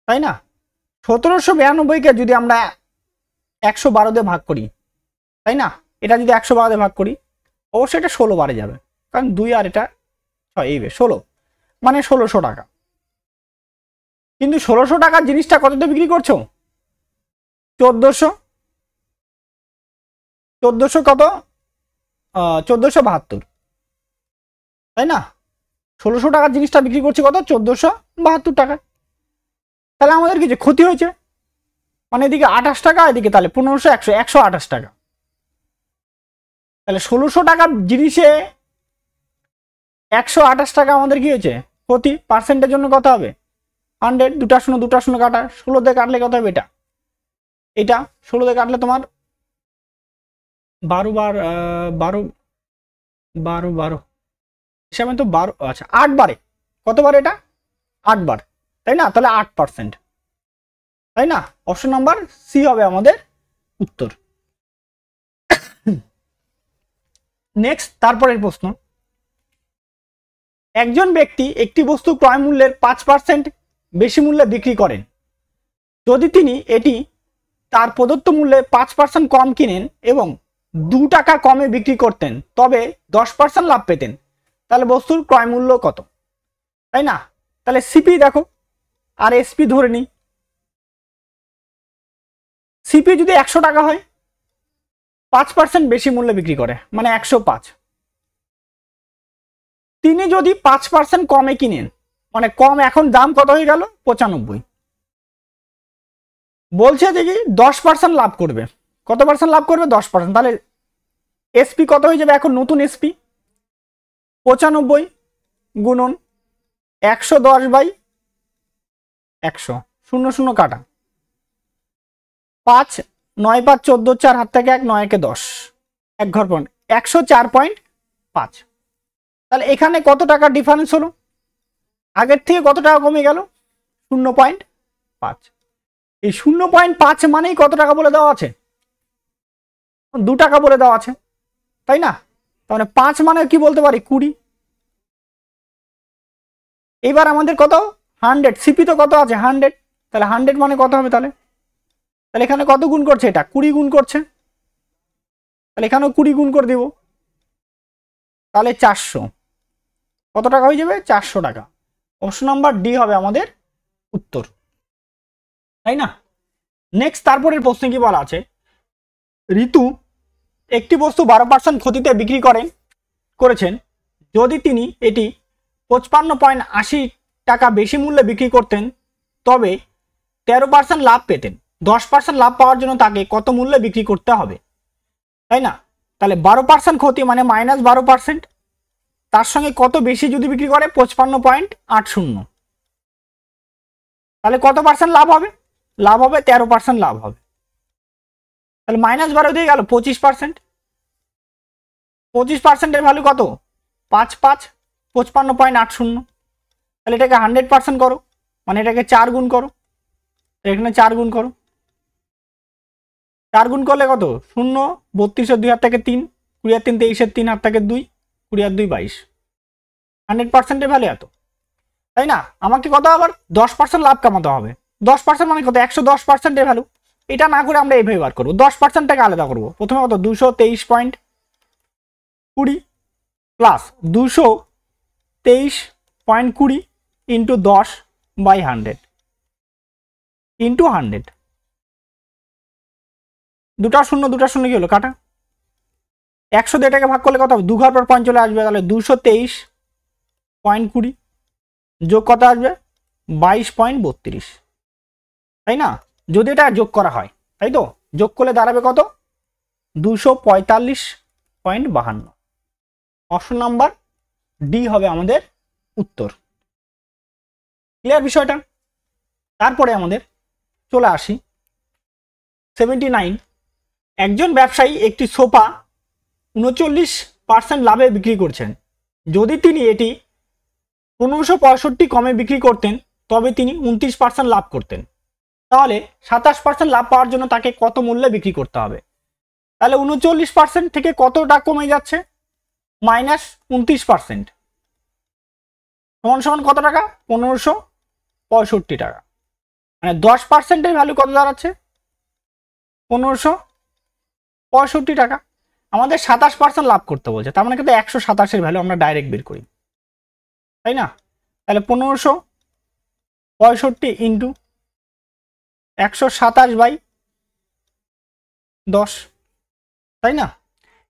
তাই না? 1792কে যদি আমরা 112 দিয়ে ভাগ করি, তাই না, এটা যদি 112 দিয়ে ভাগ করি অবশ্যই এটা 16 বারে যাবে, কারণ 2 আর এটা 6, এই 16 মানে 1600 টাকা। কিন্তু 1600 টাকার জিনিসটা কততে বিক্রি করছো? 1400 কত, 1472, তাই না? 1600 টাকার জিনিসটা বিক্রি করছে কত? 1472 টাকা। তাহলে আমাদের কিছু ক্ষতি হয়েছে, মানে এদিকে 28 টাকা, এদিকে তাহলে 1500, 100, 128 টাকা। তাহলে 1600 টাকার জিনিসে 128 টাকা আমাদের কি হয়েছে ক্ষতি। পার্সেন্টের জন্য কত হবে? 100, দুটা শূন্য কাটা, 16 দিয়ে কাটলে কত হবে? এটা 16 দিয়ে কাটলে তোমার 12 বার 12 হিসাবে তো 12, আচ্ছা 8 বারে, কতবার এটা? 8 বার, তাই না? তাহলে 8%, তাই না? অপশন নাম্বার সি হবে আমাদের উত্তর। নেক্সট তারপরের প্রশ্ন, একজন ব্যক্তি একটি বস্তু ক্রয় মূল্যের 5% বেশি মূল্যে বিক্রি করেন। যদি তিনি এটি তার প্রদত্ত মূল্যে 5% কম কিনেন এবং 2 টাকা কমে বিক্রি করতেন তবে 10% লাভ পেতেন, তাহলে বস্তুর ক্রয় মূল্য কত? তাই না? তাহলে সিপি দেখো আর এসপি ধরে নিই। সিপি যদি 100 টাকা হয়, 5% বেশি মূল্যে বিক্রি করে মানে 105। তিনি যদি 5% কমে কিনেন, মানে কম, এখন দাম কত হয়ে গেল? 95। বলছে যে কি 10% লাভ করবে। কত পার্সেন্ট লাভ করবে? 10%। তাহলে এসপি কত হয়ে যাবে এখন? নতুন এসপি 95 গুণন 110 বাই 100, 00 কাটা, 5 9 5 14, 4 হাত থেকে 1, 9 কে 10, 1 ঘর পয়েন্ট 104.5। তাহলে এখানে কত টাকার ডিফারেন্স হলো? আগের থেকে কত টাকা কমে গেল? 0.5। এই 0.5 মানেই কত টাকা বলে দেওয়া আছে? 2 টাকা বলে দেওয়া আছে, তাই না? তাহলে 5 মানে কি বলতে পারি? 20। এবার আমাদের কত? 100, সিপি তো কত আছে? 100, তাহলে 100 মানে কত হবে? তাহলে এখানে কত গুণ করছে? এটা 20 গুণ করছে, তাহলে এখানেও 20 গুণ করে দেব, তাহলে 400। কত টাকা হয়ে যাবে? 400 টাকা। অপশন নাম্বার ডি হবে আমাদের উত্তর, তাই না? নেক্সট তারপরের প্রশ্নে কি বলা আছে, ঋতু একটি বস্তু 12% ক্ষতিতে বিক্রি করেছেন। যদি তিনি এটি 55.80 টাকা বেশি মূল্যে বিক্রি করতেন তবে 13% লাভ পেতেন। 10% লাভ পাওয়ার জন্য তাকে কত মূল্যে বিক্রি করতে হবে? তাই না? তাহলে 12% ক্ষতি মানে -12%, তার সঙ্গে কত বেশি যদি বিক্রি করে? 55.80, তাহলে কত পার্সেন্ট লাভ হবে? লাভ হবে 13% লাভ হবে। তাহলে -12 দিয়ে গেল 25%। 25%-এর ভ্যালু কত? 5 5 55.80। তাহলে এটাকে 100% করো, মানে এটাকে 4 গুণ করো, এখানে 4 গুণ করো, 4 গুণ করলে কত? 0, 32 2 হাত থেকে 3, 20 3 23, 3 হাত থেকে 2, 20 2 22, 100%-এর ভ্যালু এত, তাই না? আমাকে কত আবার 10% লাভ কামাতে হবে। 10% মানে কত? 110%-এর ভ্যালু। এটা না করে আমরা এইভাবে বার করবো, 10%টাকে আলাদা করবো। প্রথমে কত? 223.20 প্লাস 223.20 ইন্টু 10 বাই 100 ইন্টু 100। দুটা শূন্য কি হলো? কাটা। 100 দিয়ে এটাকে ভাগ করলে কত হবে? 2 ঘর পর পয়েন্ট চলে আসবে, তাহলে 223.20 যোগ কত আসবে? 22.32, তাই না? যদি এটা যোগ করা হয়, তাই তো, যোগ করলে দাঁড়াবে কত? 245.52। অপশন নাম্বার ডি হবে আমাদের উত্তর। ক্লিয়ার বিষয়টা? তারপরে আমাদের চলে আসি 79। একজন ব্যবসায়ী একটি সোফা 39% লাভে বিক্রি করছেন। যদি তিনি এটি 1565 কমে বিক্রি করতেন তবে তিনি 29% লাভ করতেন। তাহলে 27% লাভ পাওয়ার জন্য তাকে কত মূল্যে বিক্রি করতে হবে? তাহলে 39% থেকে কতটা কমে যাচ্ছে? -29%। সমান সমান কত টাকা? 1565 টাকা। মানে 10%-এর ভ্যালু কত দাঁড়াচ্ছে? 1565 টাকা। আমাদের 27% লাভ করতে বলছে, তার মানে কিন্তু 127-এর ভ্যালু আমরা ডাইরেক্ট বের করি, তাই না? তাহলে 1565 ইন্টু 127/10, তাই না?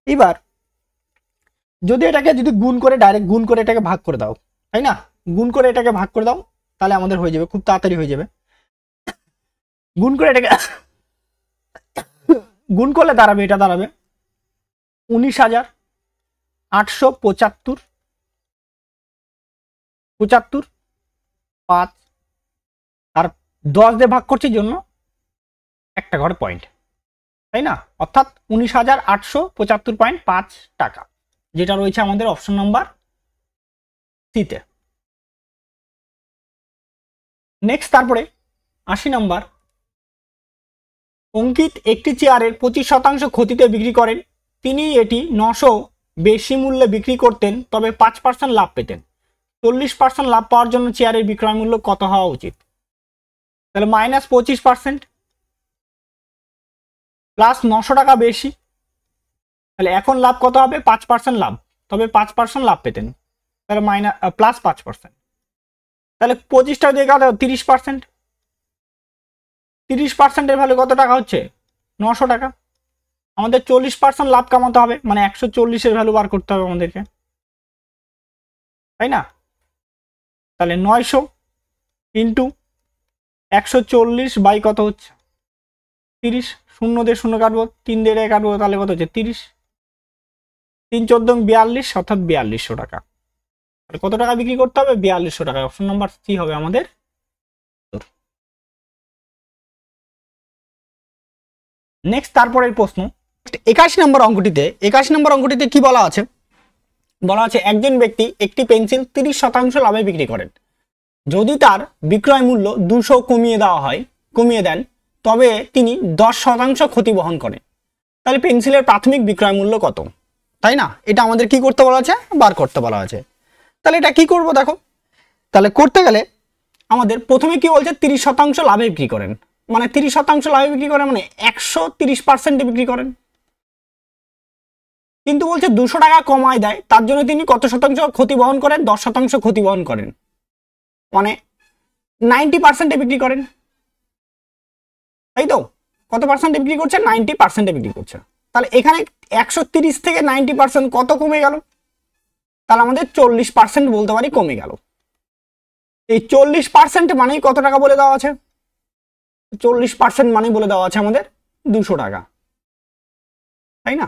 এবার যদি এটাকে গুণ করে ডাইরেক্ট গুণ করে এটাকে ভাগ করে দাও, তাই না? গুণ করে এটাকে ভাগ করে দাও, তাহলে আমাদের হয়ে যাবে, খুব তাড়াতাড়ি হয়ে যাবে। গুণ করে এটাকে গুণ করলে দাঁড়াবে, এটা দাঁড়াবে 19,875 5 আর 10 দিয়ে ভাগ করছে জন্য একটা ঘরে পয়েন্ট, তাই না? অর্থাৎ 19,875.5 টাকা, যেটা রয়েছে আমাদের অপশন নাম্বার সিতে। নেক্সট তারপরে 80 নাম্বার। অঙ্কিত একটি চেয়ারের 25% ক্ষতিতে বিক্রি করেন। তিনি এটি 900 বেশি মূল্যে বিক্রি করতেন তবে 5% লাভ পেতেন। 40% লাভ পাওয়ার জন্য চেয়ারের বিক্রয় মূল্য কত হওয়া উচিত? তাহলে -25% প্লাস 900 টাকা বেশি, তাহলে এখন লাভ কত হবে? 5% লাভ, তবে 5% লাভ পেতেন, তাহলে প্লাস 5%। তাহলে 25 টাকা দিয়ে কত? 30%। 30%-এর ভ্যালু কত টাকা হচ্ছে? 900 টাকা। আমাদের 40% লাভ কামাতে হবে, মানে 140-এর ভ্যালু বার করতে হবে আমাদেরকে, তাই না? তাহলে 900 ইন্টু 140 বাই কত হচ্ছে? 30। 0 দিয়ে 0 কাটবো, 3 দিয়ে কাটবো, তাহলে কত হচ্ছে? 30। 3 14 42, অর্থাৎ 4200 টাকা। তাহলে কত টাকা বিক্রি করতে হবে? 4200 টাকা। অপশন নাম্বার সি হবে আমাদের। নেক্সট তারপরের প্রশ্ন 81 নম্বর অঙ্কটিতে কি বলা আছে? বলা আছে একজন ব্যক্তি একটি পেন্সিল 30% লাভে বিক্রি করেন। যদি তার বিক্রয় মূল্য 200 কমিয়ে দেন তবে তিনি 10% ক্ষতি বহন করেন। তাহলে পেন্সিলের প্রাথমিক বিক্রয় মূল্য কত? তাই না? এটা আমাদের কি করতে বলা আছে? বার করতে বলা আছে। তাহলে এটা কি করব দেখো, তাহলে করতে গেলে আমাদের প্রথমে কি বলছে? 30% লাভে বিক্রি করেন, মানে 30% লাভে বিক্রি করেন মানে 130% বিক্রি করেন। কিন্তু বলছে 200 টাকা কমায় দেয়, তার জন্য তিনি কত শতাংশ ক্ষতি বহন করেন? 10% ক্ষতি বহন করেন, মানে 90%-এ বিক্রি করেন, তাই তো? কত পার্সেন্টে বিক্রি করছে? 90%-এ বিক্রি করছে। তাহলে এখানে 130 থেকে 90% কত কমে গেল? তাহলে আমাদের 40% বলতে পারি কমে গেল। এই 40% মানেই কত টাকা বলে দেওয়া আছে? 40% মানে বলে দেওয়া আছে আমাদের 200 টাকা, তাই না?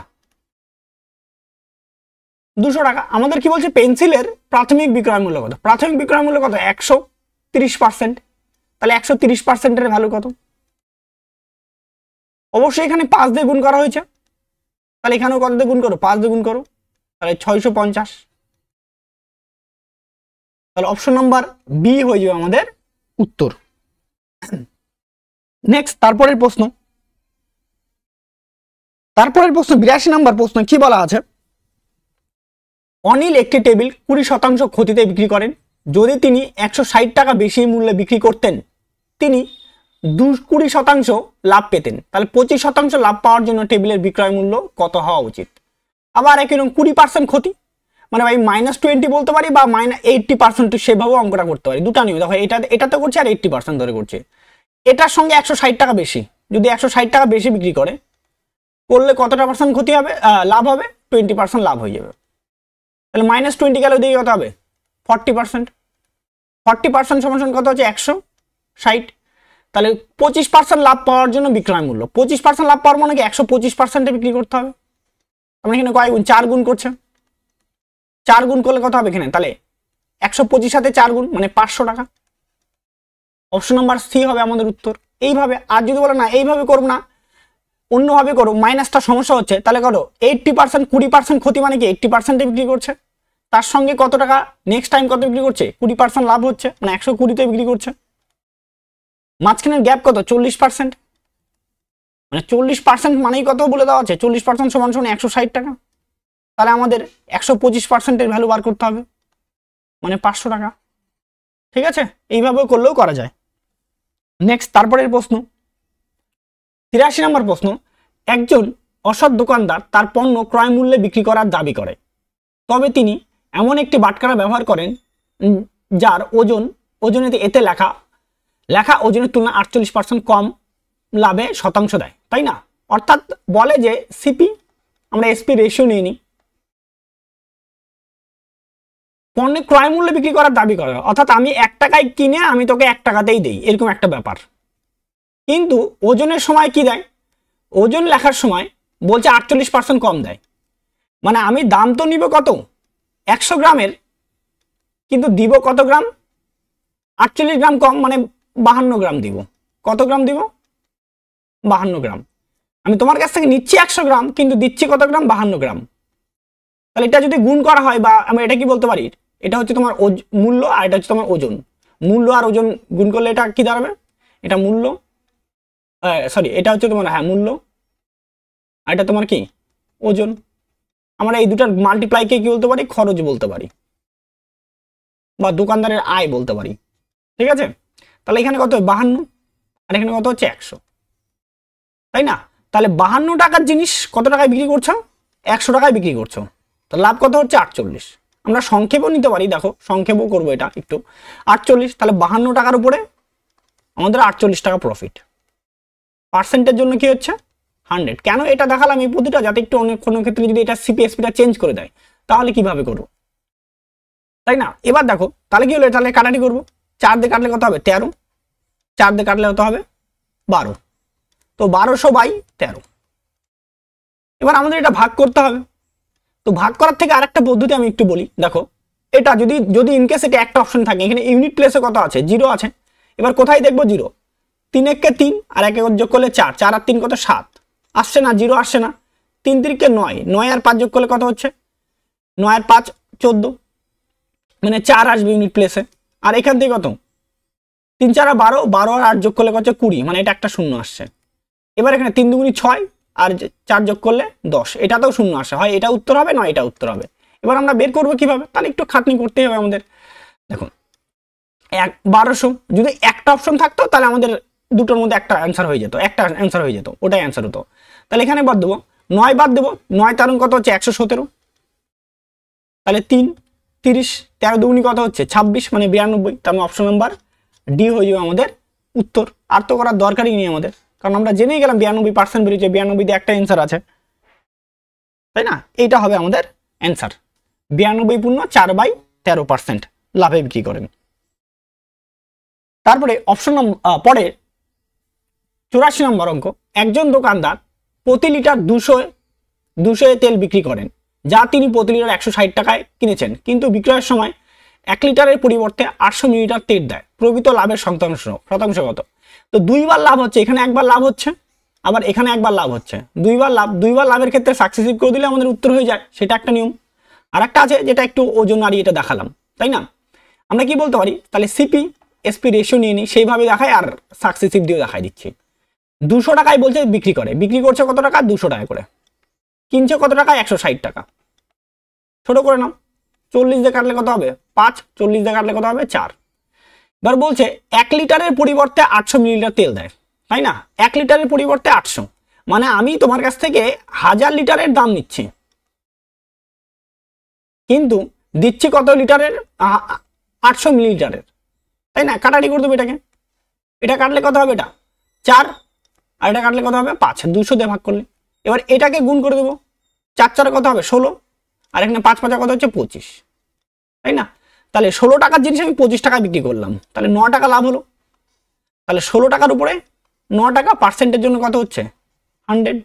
200 টাকা। আমাদের কি বলছে? পেন্সিলের প্রাথমিক বিক্রয় মূল্য কত? প্রাথমিক বিক্রয় মূল্য কত? 130%। তাহলে 130%-এর ভ্যালু কত? অবশ্যই এখানে 5 দিয়ে গুণ করা হয়েছে, তাহলে এখানেও কত দিয়ে গুণ করো? 5 দিয়ে গুণ করো, তাহলে 650। তাহলে অপশন নাম্বার বি হয়ে যাবে আমাদের উত্তর। নেক্সট তারপরের প্রশ্ন 82 নম্বর প্রশ্ন কি বলা আছে? অনিল একটি টেবিল 20% ক্ষতিতে বিক্রি করেন। যদি তিনি 160 টাকা বেশি মূল্যে বিক্রি করতেন তিনি 20% লাভ পেতেন। তাহলে 25% লাভ পাওয়ার জন্য টেবিলের বিক্রয় মূল্য কত হওয়া উচিত? আবার একই রকম 20% ক্ষতি, মানে ভাই -20 বলতে পারি বা -80% সেভাবে অঙ্কটা করতে পারি, দুটা নিয়ম। দেখো এটাতে করছে আর 80% ধরে করছে। এটার সঙ্গে 160 টাকা বেশি, যদি 160 টাকা বেশি বিক্রি করলে কতটা পার্সেন্ট ক্ষতি হবে? লাভ হবে 20% লাভ হয়ে যাবে। তাহলে -20 গেলে দিয়ে কত হবে? 40%। 40% সমান কত হচ্ছে? 160। তাহলে 25% লাভ পাওয়ার জন্য বিক্রয় মূল্য, 25% লাভ পাওয়ার মানে কি 125%-এ বিক্রি করতে হবে। আমরা এখানে কয় গুণ? 4 গুণ করছে, 4 গুণ করলে কত হবে এখানে? তাহলে 125 সাথে 4 গুণ মানে 500 টাকা। অপশন নাম্বার সি হবে আমাদের উত্তর। এইভাবে, আর যদি বলো না এইভাবে করবো না, অন্যভাবে করো, মাইনাসটা সমস্যা হচ্ছে, তাহলে করো 80%, 20% ক্ষতি মানে কি 80% বিক্রি করছে, তার সঙ্গে কত টাকা নেক্সট টাইম কত বিক্রি করছে, 20% লাভ হচ্ছে, মানে 120-তে বিক্রি করছে। মাঝখানের গ্যাপ কত, 40%, মানে 40% মানেই কত বলে দেওয়া আছে, 40% সমান সমান 160 টাকা। তাহলে আমাদের 125%-এর ভ্যালু বার করতে হবে, মানে 500 টাকা। ঠিক আছে, এইভাবেও করলেও করা যায়। নেক্সট, তারপরের প্রশ্ন 83 নম্বর প্রশ্ন, একজন অসৎ দোকানদার তার পণ্য ক্রয় মূল্যে বিক্রি করার দাবি করে, তবে তিনি এমন একটি বাটখারা ব্যবহার করেন যার ওজনে এতে লেখা ওজনের তুলনায় 48% কম লাভে শতাংশ দেয়, তাই না? অর্থাৎ বলে যে সিপি, আমরা এসপি রেশিও নিয়ে নিই, পণ্যের ক্রয় মূল্যে বিক্রি করার দাবি করে, অর্থাৎ আমি 1 টাকায় কিনে আমি তোকে 1 টাকাতেই দেই, এরকম একটা ব্যাপার। কিন্তু ওজনের সময় কি দেয়, ওজন লেখার সময় বলছে 48% কম দেয়, মানে আমি দাম তো নিব কত 100 গ্রামের, কিন্তু দিব কত গ্রাম, 48 গ্রাম কম, মানে 52 গ্রাম দিব। কত গ্রাম দিব, 52 গ্রাম। আমি তোমার কাছ থেকে নিচ্ছি 100 গ্রাম, কিন্তু দিচ্ছি কত গ্রাম, 52 গ্রাম। তাহলে এটা যদি গুণ করা হয়, বা আমরা এটা কি বলতে পারি, এটা হচ্ছে তোমার মূল্য, আর এটা হচ্ছে তোমার ওজন। মূল্য আর ওজন গুণ করলে এটা কি দাঁড়াবে, এটা মূল্য, সরি এটা হচ্ছে তোমার, হ্যাঁ মূল্য, আর এটা তোমার কি ওজন। আমরা এই দুটার মাল্টিপ্লাইকে কি বলতে পারি, খরচ বলতে পারি, বা দোকানদারের আয় বলতে পারি। ঠিক আছে, তাহলে এখানে কত 52, আর এখানে কত হচ্ছে 100, তাই না? তাহলে 52 টাকার জিনিস কত টাকায় বিক্রি করছো, 100 টাকায় বিক্রি করছো, তো লাভ কত হচ্ছে 48। আমরা সংক্ষেপও নিতে পারি, দেখো সংক্ষেপও করবো এটা একটু, 48, তাহলে 52 টাকার উপরে আমাদের 48 টাকা প্রফিট। পার্সেন্টের জন্য কি হচ্ছে 100। কেন এটা দেখালাম এই পদ্ধতিটা, যাতে একটু অনেক কোনো ক্ষেত্রে যদি এটা সিপিএসপিটা চেঞ্জ করে দেয় তাহলে কিভাবে করবো, তাই না? এবার দেখো তাহলে কি হলো, তাহলে কাটাটি করবো, 4 দিয়ে কাটলে কত হবে 13, 4 দিয়ে কাটলে কত হবে 12, তো 1200/13। এবার আমাদের এটা ভাগ করতে হবে, তো ভাগ করার থেকে আরেকটা পদ্ধতি আমি একটু বলি, দেখো এটা যদি ইনকেস এটা একটা অপশন থাকে, এখানে ইউনিট প্লেসে কত আছে 0 আছে, এবার কোথায় দেখবো 0, 3 একে 3 আর 1 যোগ করলে 4, 4 আর 3 কত 7, আসছে না 0 আসছে না, 3 3 9, 9 আর 5 যোগ করলে কত হচ্ছে, 9 আর 5 14, মানে 4 আসবে ইউনিট প্লেসে। আর এখান থেকে কত 3 4 আর 12, 12 আর 8 যোগ করলে কত 20, মানে এটা একটা শূন্য আসছে। এবার এখানে 3 2 6 আর 4 যোগ করলে 10, এটাতেও শূন্য আসে, হয় এটা উত্তর হবে, নয় এটা উত্তর হবে। এবার আমরা বের করবো কিভাবে, তাহলে একটু খাটনি করতে হবে আমাদের। দেখুন 1200 যদি একটা অপশন থাকতো তাহলে আমাদের দুটোর মধ্যে একটা অ্যান্সার হয়ে যেত, ওটাই অ্যান্সার হতো। তাহলে এখানে বাদ দেবো, 9 বাদ দেবো, 9 তারুণ কত হচ্ছে 117, তাহলে 3 30, 13 দুগুনি কত হচ্ছে 26, মানে 92, তার মানে অপশন নাম্বার ডি হয়ে যাবে আমাদের উত্তর। আর তো করার দরকারই নেই আমাদের, কারণ আমরা জেনেই গেলাম 92% বেরিয়েছে, 92 দিয়ে একটা অ্যান্সার আছে, তাই না? এইটা হবে আমাদের অ্যান্সার, 92 পূর্ণ 4/13% লাভে বিক্রি করেন। তারপরে অপশন পরে 84 নম্বর অঙ্ক, একজন দোকানদার প্রতি লিটার 200 তেল বিক্রি করেন, যা তিনি প্রতি লিটার 160 টাকায় কিনেছেন, কিন্তু বিক্রয়ের সময় 1 লিটারের পরিবর্তে 800 মিলিলিটার তেল দেয়, প্রকৃত লাভের শতাংশ কত? তো 2 বার লাভ হচ্ছে, এখানে একবার লাভ হচ্ছে, আবার এখানে একবার লাভ হচ্ছে, 2 বার লাভ, 2 বার লাভের ক্ষেত্রে সাকসেসিভ করে দিলে আমাদের উত্তর হয়ে যায়, সেটা একটা নিয়ম। আর একটা আছে যেটা একটু ওজন আর এটা দেখালাম, তাই না? আমরা কি বলতে পারি, তাহলে সিপি এসপি রেশিও নিয়ে নিই, সেইভাবে দেখায় আর সাকসেসিভ দিয়ে দেখাই দিচ্ছি। 200 টাকায় বলছে বিক্রি করছে কত টাকা, 200 টাকা করে, কিনছে কত টাকা 160 টাকা, ছোট করে নাও, 40 দিয়ে কাটলে কত হবে 5, 40 দিয়ে কাটলে কত হবে 4। এবার বলছে 1 লিটারের পরিবর্তে 800 মিলিলিটার তেল দেয়, তাই না? 1 লিটারের পরিবর্তে 800, মানে আমি তোমার কাছ থেকে 1000 লিটারের দাম নিচ্ছি, কিন্তু দিচ্ছি কত লিটারের, 800 মিলিলিটারের, তাই না? কাটাটি করে দেবো এটাকে, এটা কাটলে কত হবে, এটা 4, আর এটা কাটলে কত হবে 5, 200 দিয়ে ভাগ করলে। এবার এটাকে গুণ করে দেবো, 4 4 কত হবে 16, আর এখানে 5 5 কত হচ্ছে 25, তাই না? তাহলে 16 টাকার জিনিস আমি 25 টাকা বিক্রি করলাম, তাহলে 9 টাকা লাভ হলো। তাহলে 16 টাকার উপরে 9 টাকা, পার্সেন্টের জন্য কত হচ্ছে 100,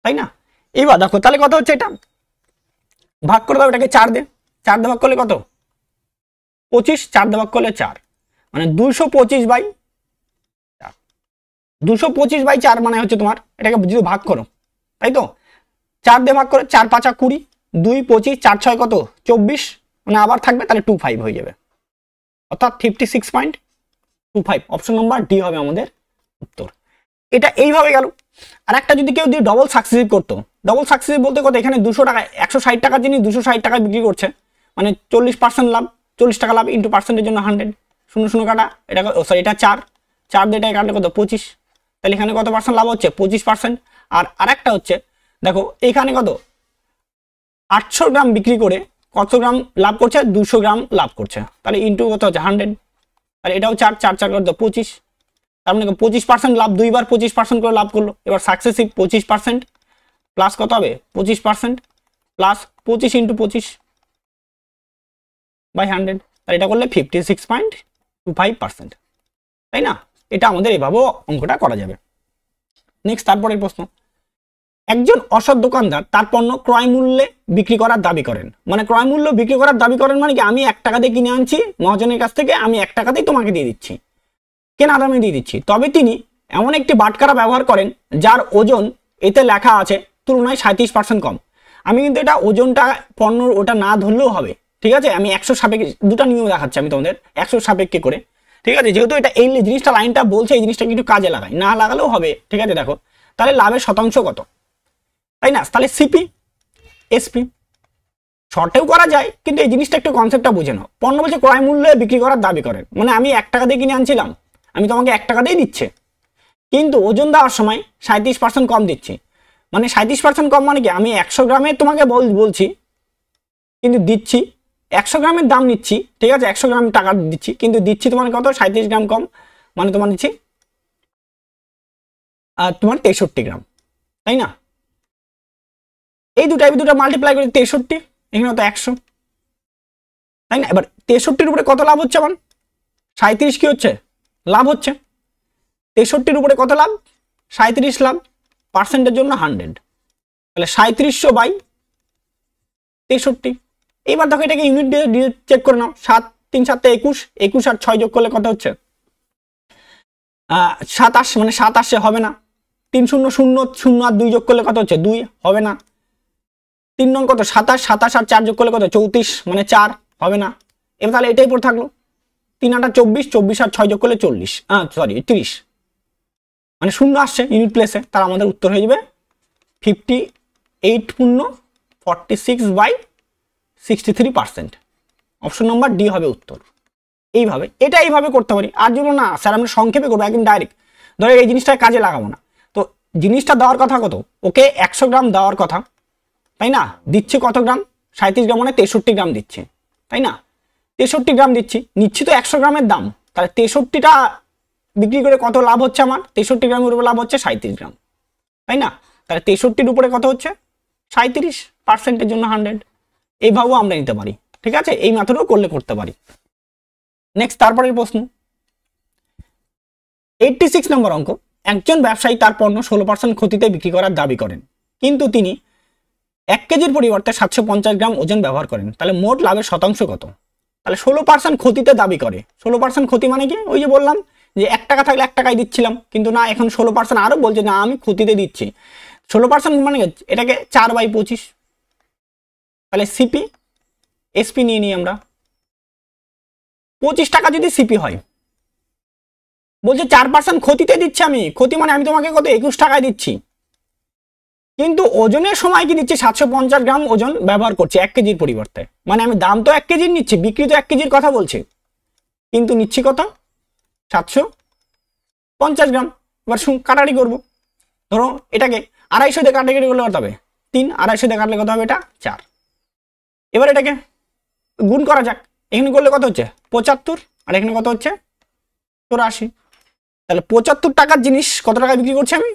তাই না? এবার দেখো তাহলে কত হচ্ছে, এটা ভাগ করে দাও, এটাকে 4 দিয়ে ভাগ করলে কত 25, 4 দিয়ে ভাগ করলে 4, মানে 225/4। 225/4 মানে হচ্ছে তোমার, এটাকে যদি ভাগ করো, তাই তো 4 দিয়ে ভাগ করে 4 5 20, 2 25, 4 6 কত 24, মানে আবার থাকবে, তাহলে 25 হয়ে যাবে, অর্থাৎ 56.25। অপশন নাম্বার ডি হবে আমাদের উত্তর। এটা এইভাবে গেল। আর একটা যদি কেউ দিয়ে ডবল সাকসেসিভ করতো, ডবল সাকসেসিভ বলতে কত, এখানে 200 টাকা, 160 টাকার জিনিস 260 টাকায় বিক্রি করছে, মানে 40% লাভ, 40 টাকা লাভ ইন্টু পার্সেন্টের জন্য 100, 0 0 কাটা, এটা সরি এটা 4 দিয়ে এটা কাটলে কত 25, তাহলে এখানে কত পার্সেন্ট লাভ হচ্ছে 25%। আর আরেকটা হচ্ছে দেখো এখানে কত 800 গ্রাম বিক্রি করে কত গ্রাম লাভ করছে, 200 গ্রাম লাভ করছে, তাহলে ইন্টু কত হচ্ছে 100, তাহলে এটাও 4 4 কত 25, তার মানে 25% লাভ, দুইবার 25% করে লাভ করলো। এবার সাকসেসিভ 25% প্লাস কত হবে 25% প্লাস 25 ইন্টু 25/100, তাহলে এটা করলে 56.25%, তাই না? এটা আমাদের এভাবেও অঙ্কটা করা যাবে। নেক্সট তারপরের প্রশ্ন, একজন অসৎ দোকানদার তার পণ্য ক্রয় মূল্যে বিক্রি করার দাবি করেন, মানে ক্রয় মূল্য বিক্রি করার দাবি করেন মানে কি, আমি 1 টাকা দিয়ে কিনে আনছি মহাজনের কাছ থেকে, আমি 1 টাকাতেই তোমাকে দিয়ে দিচ্ছি, কেনা দামে দিয়ে দিচ্ছি, তবে তিনি এমন একটি বাটখারা ব্যবহার করেন যার ওজন এতে লেখা আছে তুলনায় 37% কম। আমি কিন্তু এটা ওজনটা পণ্য ওটা না ধরলেও হবে, ঠিক আছে, আমি 100 সাপেক্ষে দুটো নিয়ম দেখাচ্ছি আমি তোমাদের 100 সাপেক্ষে করে, ঠিক আছে, যেহেতু এটা এই জিনিসটা লাইনটা বলছে, এই জিনিসটা একটু কাজে লাগাই, না লাগালেও হবে, ঠিক আছে। দেখো তাহলে লাভের শতাংশ কত, তাই না, তাহলে সিপি এসপি শর্টেও করা যায়, কিন্তু এই জিনিসটা একটু কনসেপ্টটা বুঝে নাও। পণ্য বলছে ক্রয় মূল্যে বিক্রি করার দাবি করেন, মানে আমি 1 টাকা দিয়ে কিনে আনছিলাম, আমি তোমাকে 1 টাকা দিয়ে দিচ্ছে, কিন্তু ওজন দেওয়ার সময় 37% কম দিচ্ছি, মানে 37% কম মানে কি, আমি 100 গ্রামের তোমাকে বলছি, কিন্তু দিচ্ছি 100 গ্রামের দাম নিচ্ছি, ঠিক আছে, 100 গ্রাম টাকা দিচ্ছি, কিন্তু দিচ্ছি তোমার কত 37 গ্রাম কম, মানে তোমার দিচ্ছি তোমার 63 গ্রাম, তাই না? এই দুটো মাল্টিপ্লাই করে 63, এখানে তো 100, তাই না? এবার 63-র উপরে কত লাভ হচ্ছে আমার, 37 কি হচ্ছে লাভ হচ্ছে, 63-র উপরে কত লাভ 37 লাভ, পার্সেন্টের জন্য 100, তাহলে 3700/63। এইবার দেখো এটাকে ইউনিট দিয়ে চেক করে নাও, 7 3 7 21, 21 আর 6 যোগ করলে কত হচ্ছে 27, মানে 7 আসছে হবে না, 3 0 0 0 আর 2 যোগ করলে কত হচ্ছে 2, হবে না, 3 নং কত 27, 27 আর 4 যোগ করলে কত 34, মানে 4, হবে না। এবার তাহলে এটাই পড়ে থাকলো, 3 8 24, 24 আর 6 যোগ করলে 40, সরি 30, মানে 0 আসছে ইউনিট প্লেসে, তার আমাদের উত্তর হয়ে যাবে 58.46/63%। অপশন নাম্বার ডি হবে উত্তর। এইভাবে এটা এইভাবে করতে পারি, আর যদি না স্যার আমরা সংক্ষেপে করবো একদম ডাইরেক্ট, ধরো এই জিনিসটা কাজে লাগাবো না, তো জিনিসটা দেওয়ার কথা কত, ওকে 100 গ্রাম দেওয়ার কথা, তাই না, দিচ্ছে কত গ্রাম 37 গ্রাম, মানে 63 গ্রাম দিচ্ছে, তাই না, 63 গ্রাম দিচ্ছি, নিচ্ছি তো 100 গ্রামের দাম, তাহলে 63টা বিক্রি করে কত লাভ হচ্ছে আমার, 63 গ্রামের উপরে লাভ হচ্ছে 37 গ্রাম, তাই না, তাহলে 63-র উপরে কত হচ্ছে 37, পার্সেন্টের জন্য 100, এইভাবেও আমরা নিতে পারি, ঠিক আছে, এই মেথডও করতে পারি। নেক্সট তারপরের প্রশ্ন, 86 নম্বর অঙ্ক, একজন ব্যবসায়ী তার পণ্য 16% ক্ষতিতে বিক্রি করার দাবি করেন, কিন্তু তিনি 1 কেজির পরিবর্তে 750 গ্রাম ওজন ব্যবহার করেন, তাহলে মোট লাভের শতাংশ কত? তাহলে 16% ক্ষতিতে দাবি করে, 16% ক্ষতি মানে কি, ওই যে বললাম যে 1 টাকা থাকলে 1 টাকায় দিচ্ছিলাম, কিন্তু না এখন 16% আরো বলছে না আমি ক্ষতিতে দিচ্ছি, 16% মানে এটাকে 4/25, তাহলে সিপি এসপি নিয়ে নিই আমরা, 25 টাকা যদি সিপি হয়, বলছে 4% ক্ষতিতে দিচ্ছি আমি, ক্ষতি মানে আমি তোমাকে কত 21 টাকায় দিচ্ছি, কিন্তু ওজনের সময় কি দিচ্ছি 750 গ্রাম ওজন ব্যবহার করছি 1 কেজির পরিবর্তে, মানে আমি দাম তো 1 কেজির নিচ্ছি, বিক্রি তো 1 কেজির কথা বলছে, কিন্তু নিচ্ছি কত 750 গ্রাম। এবার কাটারি করবো, ধরো এটাকে 250 দিয়ে কাটারি করলে কত হবে 3, 250 দিয়ে কাটলে কত হবে এটা 4, এবার এটাকে গুণ করা যাক, এখানে করলে কত হচ্ছে 75, আর এখানে কত হচ্ছে 84, তাহলে 75 টাকার জিনিস কত টাকায় বিক্রি করছি আমি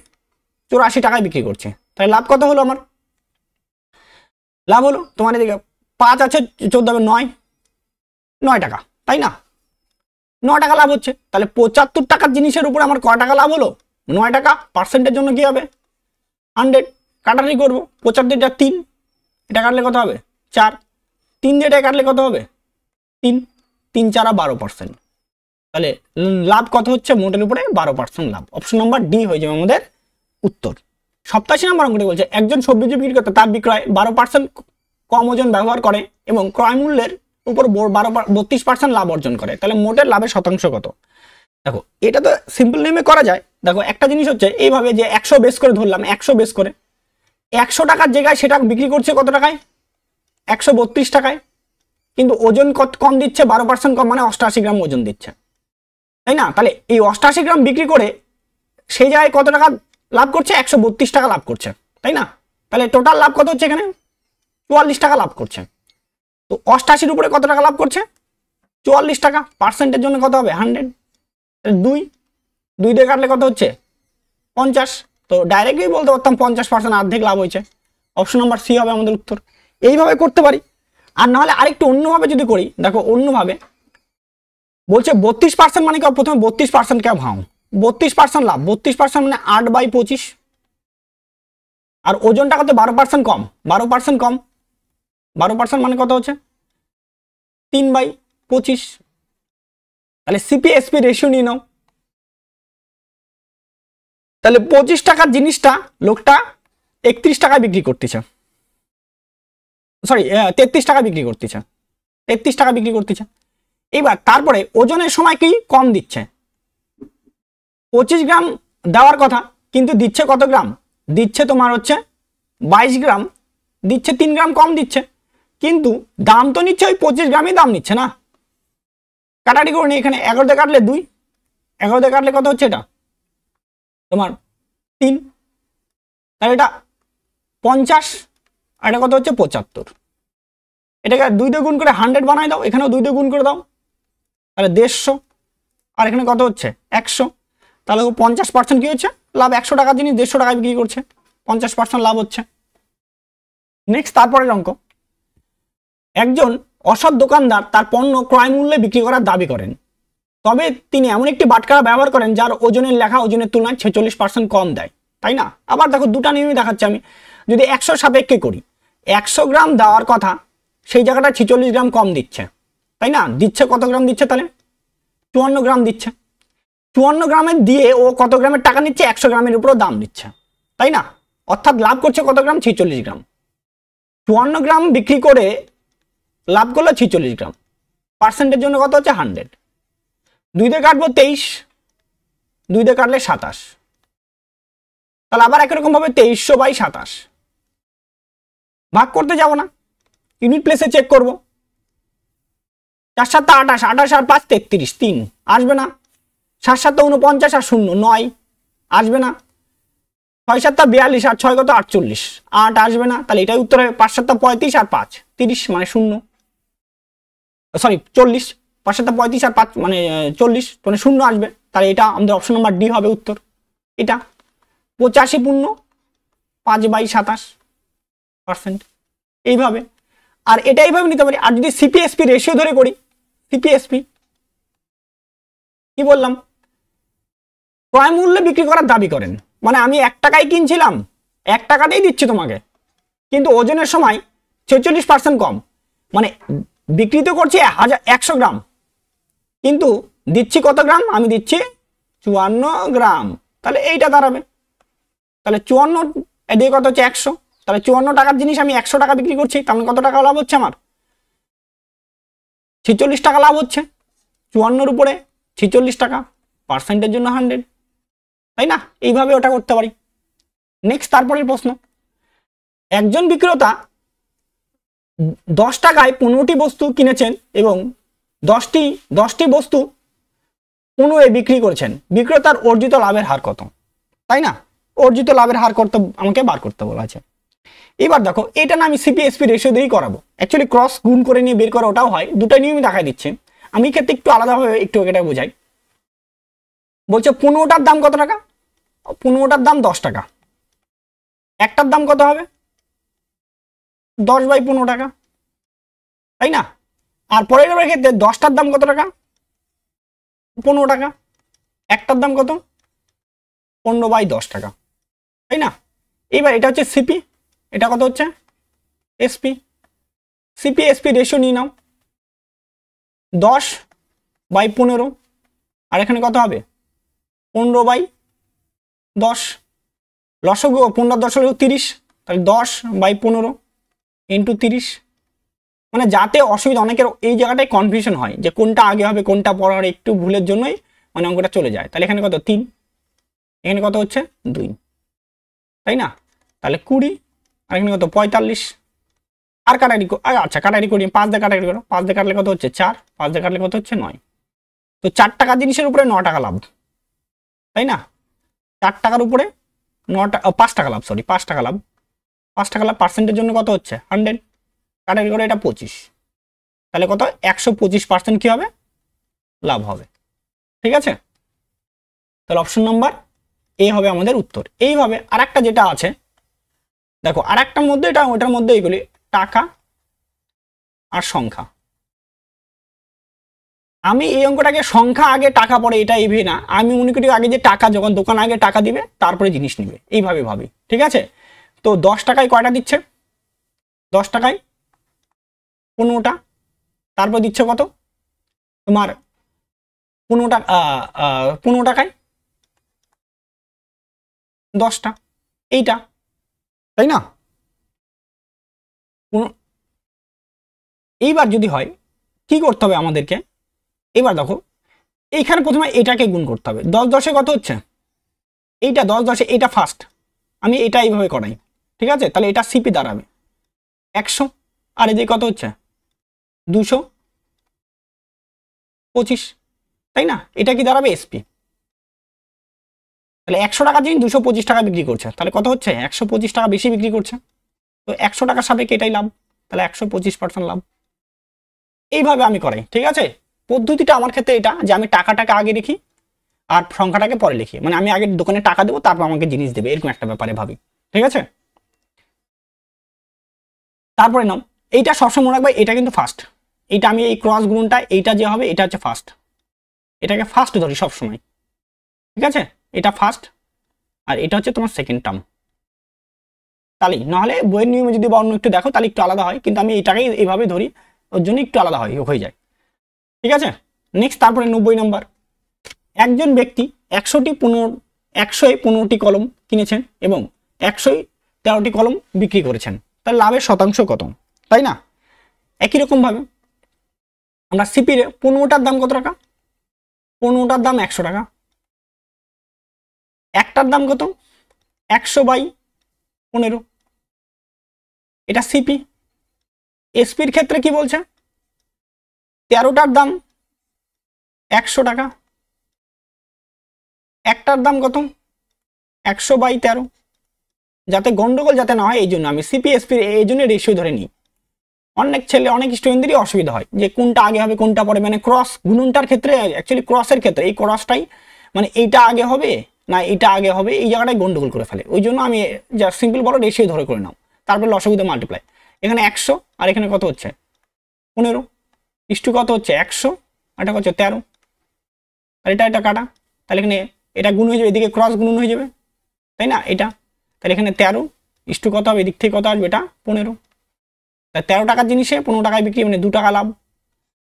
84 টাকায় বিক্রি করছি, তাহলে লাভ কত হলো আমার, লাভ হলো তোমার এদিকে 5 আছে 14 হবে 9 টাকা, তাই না, 9 টাকা লাভ হচ্ছে, তাহলে 75 টাকার জিনিসের উপরে আমার কয় টাকা লাভ হলো 9 টাকা, পার্সেন্টের জন্য কি হবে 100, কাটারি করবো 75 যা 3, এটা কাটলে কত হবে 4, 3 দিয়ে এটা কাটলে কত হবে 3, 3 4 12%। তাহলে লাভ কত হচ্ছে? মোটের উপরে 12% লাভ। অপশন নাম্বার ডি হয়ে যাবে আমাদের উত্তর। 87 নম্বর অঙ্কটি বলছে একজন সবজি বিক্রেতা তার বিক্রয় 12% কম ওজন ব্যবহার করে এবং ক্রয় মূল্যের উপর 32% লাভ অর্জন করে। তাহলে মোটের লাভের শতাংশ কত? দেখো এটা তো সিম্পল নিয়মে করা যায়। দেখো একটা জিনিস হচ্ছে এইভাবে যে 100 বেস করে ধরলাম, 100 বেস করে 100 টাকার জায়গায় সেটা বিক্রি করছে কত টাকায়? 132 টাকায়। কিন্তু ওজন কত কম দিচ্ছে? 12% কম, মানে 88 গ্রাম ওজন দিচ্ছে, তাই না? তাহলে এই 88 গ্রাম বিক্রি করে সেই জায়গায় কত টাকা লাভ করছে? 132 টাকা লাভ করছে, তাই না? তাহলে টোটাল লাভ কত হচ্ছে এখানে? 44 টাকা লাভ করছে। তো 88-র উপরে কত টাকা লাভ করছে? 44 টাকা। পার্সেন্টের জন্য কত হবে? 100। 2 দিয়ে কাটলে কত হচ্ছে? 50। তো ডাইরেক্টলি বলতে পারতাম 50% অর্ধেক লাভ হয়েছে। অপশন নাম্বার সি হবে আমাদের উত্তর। এইভাবে করতে পারি। আর নাহলে আরেকটু অন্যভাবে যদি করি, দেখো অন্যভাবে বলছে 32% মানে কি? প্রথমে 32% কে ভাঙো, 32% লাভ, 32% মানে 8/25। আর ওজনটা কত? 12% কম, 12% কম, 12% মানে কত হচ্ছে? 3/25। তাহলে সিপিএসপি রেশিও নিয়ে নাও। তাহলে 25 টাকার জিনিসটা লোকটা 31 টাকায় বিক্রি করতেছে, সরি 33 টাকা বিক্রি করতেছে, 33 টাকা বিক্রি করতেছে। এবার তারপরে ওজনের সময় কি কম দিচ্ছে? 25 গ্রাম দেওয়ার কথা, কিন্তু দিচ্ছে কত গ্রাম? দিচ্ছে তোমার হচ্ছে 22 গ্রাম, দিচ্ছে 3 গ্রাম কম দিচ্ছে, কিন্তু দাম তো নিচ্ছে ওই 25 গ্রামই দাম নিচ্ছে না। কাটাকাটি করে নিই, এখানে 11 দিয়ে কাটলে 2, 11 দিয়ে কাটলে কত হচ্ছে? এটা তোমার 3, তাহলে এটা 50, আর এটা কত হচ্ছে? 75। এটাকে 2 দিয়ে গুণ করে 100 বানাই দাও, এখানেও 2 দিয়ে গুণ করে দাও, তাহলে 150। আর এখানে কত হচ্ছে? 100। তাহলে 50% কি হচ্ছে? লাভ। 100 টাকার জিনিস 150 টাকায় বিক্রি করছে, 50% লাভ হচ্ছে। নেক্সট তারপরের অঙ্ক, একজন অসৎ দোকানদার তার পণ্য ক্রয় মূল্যে বিক্রি করার দাবি করেন, তবে তিনি এমন একটি বাটখারা ব্যবহার করেন যার ওজনের লেখা ওজনের তুলনায় 46% কম দেয়, তাই না? আবার দেখো দুটা নিয়মই দেখাচ্ছি আমি। যদি 100 সাপেক্ষে করি, 100 গ্রাম দেওয়ার কথা সেই জায়গাটা 46 গ্রাম কম দিচ্ছে, তাই না? দিচ্ছে কত গ্রাম দিচ্ছে? তাহলে 54 গ্রাম দিচ্ছে। 54 গ্রামের দিয়ে ও কত গ্রামের টাকা নিচ্ছে? 100 গ্রামের উপরও দাম দিচ্ছে, তাই না? অর্থাৎ লাভ করছে কত গ্রাম? 46 গ্রাম। 54 গ্রাম বিক্রি করে লাভ করলো 46 গ্রাম। পার্সেন্টের জন্য কত হচ্ছে? 100। 2 দিয়ে কাটবো 23, 2 দিয়ে কাটলে 27। তাহলে আবার একরকম ভাবে 2300/27 ভাগ করতে যাব না, ইউনিট প্লেসে চেক করব। 4 7 28, 28 আর 5 33, 3 আসবে না। 7 7 49 আর 0 9 আসবে না। 6 7 42 আর 6 কত? 48, 8 আসবে না। তাহলে এটাই উত্তর হবে। 5 7 35 আর 5 30 মানে 0, সরি 40। 5 7 35 আর 5 মানে 40, মানে 0 আসবে। তাহলে এটা আমাদের অপশন নাম্বার ডি হবে উত্তর। এটা 85 পূর্ণ 5/27%। এইভাবে, আর এটা এইভাবে নিতে পারি। আর যদি সিপিএসপি রেশিও ধরে করি, সিপিএসপি কি বললাম? ক্রয় মূল্যে বিক্রি করার দাবি করেন, মানে আমি 1 টাকায় কিনছিলাম, 1 টাকাতেই দিচ্ছি তোমাকে, কিন্তু ওজনের সময় 46% কম, মানে বিক্রি তো করছি 100 গ্রাম, কিন্তু দিচ্ছি কত গ্রাম? আমি দিচ্ছি 54 গ্রাম। তাহলে এইটা দাঁড়াবে। তাহলে 54 এদিকে কত হচ্ছে? 100। তাহলে 54 টাকার জিনিস আমি 100 টাকা বিক্রি করছি, তাহলে কত টাকা লাভ হচ্ছে? আমার 46 টাকা লাভ হচ্ছে। 54-র উপরে 46 টাকা, পার্সেন্টের জন্য 100, তাই না? এইভাবে ওটা করতে পারি। নেক্সট তারপরের প্রশ্ন, একজন বিক্রেতা 10 টাকায় 15টি বস্তু কিনেছেন এবং 10টি বস্তু 15 বিক্রি করেছেন। বিক্রেতার অর্জিত লাভের হার কত? তাই না? অর্জিত লাভের হার করতে আমাকে বার করতে বলা আছে। এবার দেখো এটা না আমি সিপিএসপি রেশিও দিয়েই করাবো। অ্যাকচুয়ালি ক্রস গুণ করে নিয়ে বের করা ওটাও হয়, দুটা নিয়মই দেখাই দিচ্ছে। আমি ক্ষেত্রে একটু আলাদাভাবে একটু এটা বোঝাই। বলছে 15টার দাম কত টাকা? 15টার দাম 10 টাকা। একটার দাম কত হবে? 10/15 টাকা, তাই না? আর পরের ক্ষেত্রে 10টার দাম কত টাকা? 15 টাকা। একটার দাম কত? 15/10 টাকা, তাই না? এবার এটা হচ্ছে সিপি, এটা কত হচ্ছে? এসপি। সিপি এসপি রেশিও নিয়ে নাও। 10/15, আর এখানে কত হবে 15/10, লসগু 15 10 30, তাহলে 10/15 ইন্টু 30। মানে যাতে অসুবিধা, অনেকের এই জায়গাটায় কনফিউশন হয় যে কোনটা আগে হবে কোনটা পরে হবে, একটু ভুলের জন্যই মানে অঙ্কটা চলে যায়। তাহলে এখানে কত 3, এখানে কত হচ্ছে 2, তাই না? তাহলে 20, আর এখানে কত 45। আর কাটাকাটি, আচ্ছা কাটাকাটি করি, 5 দিয়ে কাটাকাটি করো, 5 দিয়ে কাটলে কত হচ্ছে 4, 5 দিয়ে কাটলে কত হচ্ছে 9। তো 4 টাকা জিনিসের উপরে 9 টাকা লাভ, তাই না? 4 টাকার উপরে 9 টাকা, 5 টাকা লাভ, সরি 5 টাকা লাভ, 5 টাকা লাভ পার্সেন্টের জন্য কত হচ্ছে 100, কাটাকাটি করে এটা 25, তাহলে কত 125% কি হবে লাভ হবে। ঠিক আছে, তাহলে অপশন নাম্বার এ হবে আমাদের উত্তর। এইভাবে আরেকটা যেটা আছে দেখো, আরেকটার মধ্যে এটা ওটার মধ্যে এইগুলি টাকা আর সংখ্যা। আমি এই অঙ্কটাকে সংখ্যা আগে টাকা পরে এটা এইভাবে না, আমি মনে করি আগে যে টাকা, যখন দোকান আগে টাকা দিবে তারপরে জিনিস নিবে, এইভাবে ভাবি। ঠিক আছে, তো 10 টাকায় কয়টা দিচ্ছে, 10 টাকায় 15টা, তারপর দিচ্ছে কত তোমার 15 টাকায় 10টা, এইটা, তাই না? এইবার যদি হয় কি করতে হবে আমাদেরকে, এবার দেখো এইখানে প্রথমে এটাকে গুণ করতে হবে। 10 10 কত হচ্ছে, এইটা 10 10 এইটা ফার্স্ট, আমি এটা এইভাবে করাই। ঠিক আছে, তাহলে এটা সিপি দাঁড়াবে 100, আর এদিকে কত হচ্ছে 225, তাই না? এটা কি দাঁড়াবে এসপি। তাহলে 100 টাকা জিনিস 225 টাকা বিক্রি করছে, তাহলে কত হচ্ছে 125 টাকা বেশি বিক্রি করছে, তো 100 টাকার সাপেক্ষে এটাই লাভ, তাহলে 125% লাভ। এইভাবে আমি করাই। ঠিক আছে, পদ্ধতিটা আমার ক্ষেত্রে এটা যে আমি টাকাটাকে আগে লিখি আর সংখ্যাটাকে পরে লিখি, মানে আমি আগে দোকানে টাকা দেবো তারপর আমাকে জিনিস দেবে, এরকম একটা ব্যাপারে ভাবি। ঠিক আছে, তারপরে নাও এইটা সবসময় মনে রাখবে, এটা কিন্তু ফার্স্ট, এইটা আমি এই ক্রস গুণনটা এইটা যে হবে এটা হচ্ছে ফার্স্ট, এটাকে ফার্স্ট ধরি সবসময়। ঠিক আছে, এটা ফার্স্ট আর এটা হচ্ছে তোমার সেকেন্ড টার্ম, তাহলে নাহলে বইয়ের নিয়মে যদি বা অন্য একটু দেখো তাহলে একটু আলাদা হয়, কিন্তু আমি এটাকেই এইভাবে ধরি, ওর জন্য একটু আলাদা হয়ে যায়। ঠিক আছে, নেক্সট তারপরে 90 নম্বর। একজন ব্যক্তি 100টি কলম কিনেছেন এবং 113টি কলম বিক্রি করেছেন, তার লাভের শতাংশ কত, তাই না? একই রকম ভাবে আমরা সিপির 15টার দাম কত টাকা, 15টার দাম 100 টাকা, একটার দাম কত 100/15, এটা সিপি। এসপির ক্ষেত্রে কি বলছে, 13টার দাম 100 টাকা, একটার দাম কত 100/13, যাতে গন্ডগোল যাতে না হয় এই জন্য আমি সিপি এসপি এই জন্য রেশিও ধরে নিই। অনেক স্টুডেন্টদেরই অসুবিধা হয় যে কোনটা আগে হবে কোনটা পরে, মানে ক্রস গুণনটার ক্ষেত্রে অ্যাকচুয়ালি ক্রসের ক্ষেত্রে এই ক্রসটাই মানে এইটা আগে হবে না এটা আগে হবে, এই জায়গাটায় গন্ডগোল করে ফেলে। ওই জন্য আমি যা সিম্পল বলো রেশিও ধরে করে নাও, তারপরে লসাগু দিয়ে মাল্টিপ্লাই। এখানে 100 আর এখানে কত হচ্ছে 15, ইস্টু কত হচ্ছে 100 আর এটা হচ্ছে 13, আর এটা কাটা, তাহলে এখানে এটা গুণ হয়ে যাবে, এদিকে ক্রস গুণন হয়ে যাবে, তাই না? এটা তাহলে এখানে 13 ইস্টু কত হবে, এদিক থেকে কত আসবে এটা 15, তাহলে 13 টাকার জিনিসে 15 টাকায় বিক্রি, মানে 2 টাকা লাভ,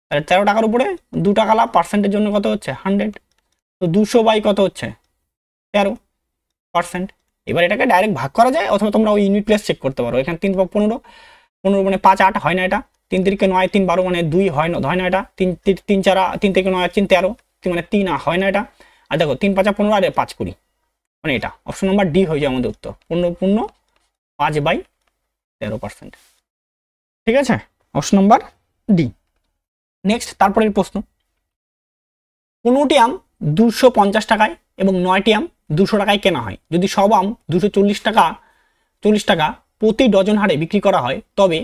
তাহলে 13 টাকার উপরে 2 টাকা লাভ, পার্সেন্টের জন্য কত হচ্ছে 100, তো 200 কত হচ্ছে 13%। এবার এটাকে ডাইরেক্ট ভাগ করা যায়, অথবা তোমরা ওই ইউনিট প্লেস চেক করতে পারো। এখানে 3 15 15 মানে 5 8 হয় না, এটা 3 3 9 3 12 মানে 2 হয় না এটা, 3 3 4 3 থেকে 9 3 13 মানে 3 হয় না এটা, আর দেখো 3 5 15 আর 5 20, মানে এটা অপশন নাম্বার ডি হয়ে যায় আমাদের উত্তর, 15 5/13%। ঠিক আছে, অপশন নাম্বার ডি। নেক্সট তারপরের প্রশ্ন, 15টি আম 250 টাকায় এবং 9টি আম 200 টাকায় কেনা হয়, যদি সব আম 240 টাকা প্রতি ডজন হারে বিক্রি করা হয়, তবে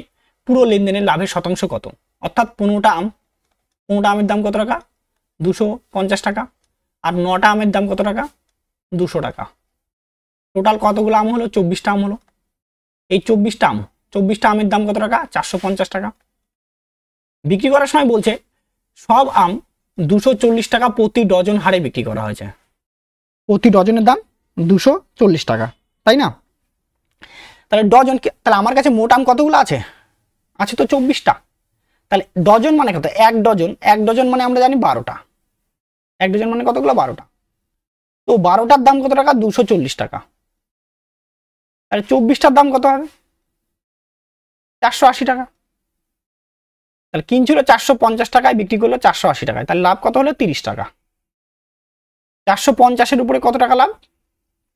পুরো লেনদেনের লাভের শতাংশ কত? অর্থাৎ 15টা আমের দাম কত টাকা 250 টাকা, আর 9টা আমের দাম কত টাকা 200 টাকা, টোটাল কতগুলো আম হলো 24টা আম হলো। এই 24টা আমের দাম কত টাকা 450 টাকা। বিক্রি করার সময় বলছে সব আম 240 টাকা প্রতি ডজন হারে বিক্রি করা হয়েছে, প্রতি ডজনের দাম 240 টাকা, তাই না? তাহলে ডজন, তাহলে আমার কাছে মোট আম কতগুলো আছে তো 24টা, তাহলে ডজন মানে কত, এক ডজন, এক ডজন মানে আমরা জানি 12টা, এক ডজন মানে কতগুলো, 12টা। তো 12টার দাম কত টাকা, 240 টাকা। তাহলে 24টার দাম কত হবে, 480 টাকা। তাহলে কিনছিল 450 টাকায়, বিক্রি করলো 480 টাকায়, তাহলে লাভ কত হলো, 30 টাকা। 450-এর উপরে কত টাকা লাভ,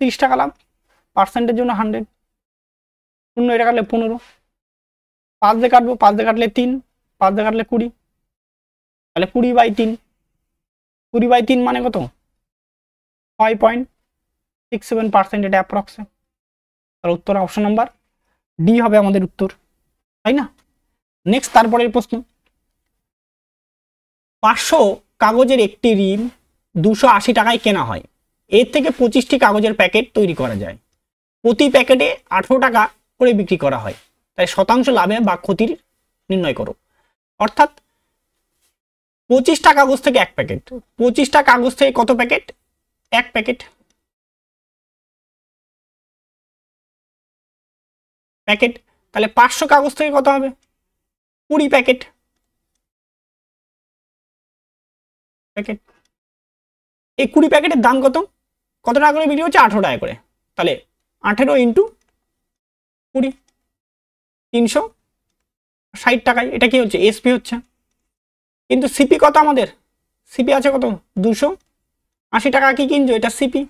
30 টাকা লাভ। পার্সেন্টের জন্য 100, শূন্য এটা কাটলে 15, 5 দিয়ে কাটবো, 5 দিয়ে কাটলে 3, 5 দিয়ে কাটলে 20, তাহলে 20/3, 20/3 মানে কত, 5.67%, এটা অ্যাপ্রক্সে। তার উত্তর অপশন নাম্বার ডি হবে আমাদের উত্তর, তাই না? নেক্সট তারপরের প্রশ্ন, 500 কাগজের একটি রিম 280 টাকায় কেনা হয়, এর থেকে 25টি কাগজের প্যাকেট তৈরি করা যায়, প্রতি প্যাকেটে 18 টাকা করে বিক্রি করা হয়, তাই শতাংশ লাভে বা ক্ষতির নির্ণয় করো। অর্থাৎ 25টা কাগজ থেকে এক প্যাকেট, 25টা কাগজ থেকে কত প্যাকেট, এক প্যাকেট, প্যাকেট। তাহলে 500 কাগজ থেকে কত হবে, 20 প্যাকেট, প্যাকেট। এই 20 প্যাকেটের দাম কত, কত টাকা করে বিক্রি হচ্ছে, 18 টাকা করে। তাহলে 18 ইন্টু 20, 360 টাকায়। এটা কি হচ্ছে, এসপি হচ্ছে। কিন্তু সিপি কত আমাদের, সিপি আছে কত, 280 টাকা কি কিনছো, এটা সিপি।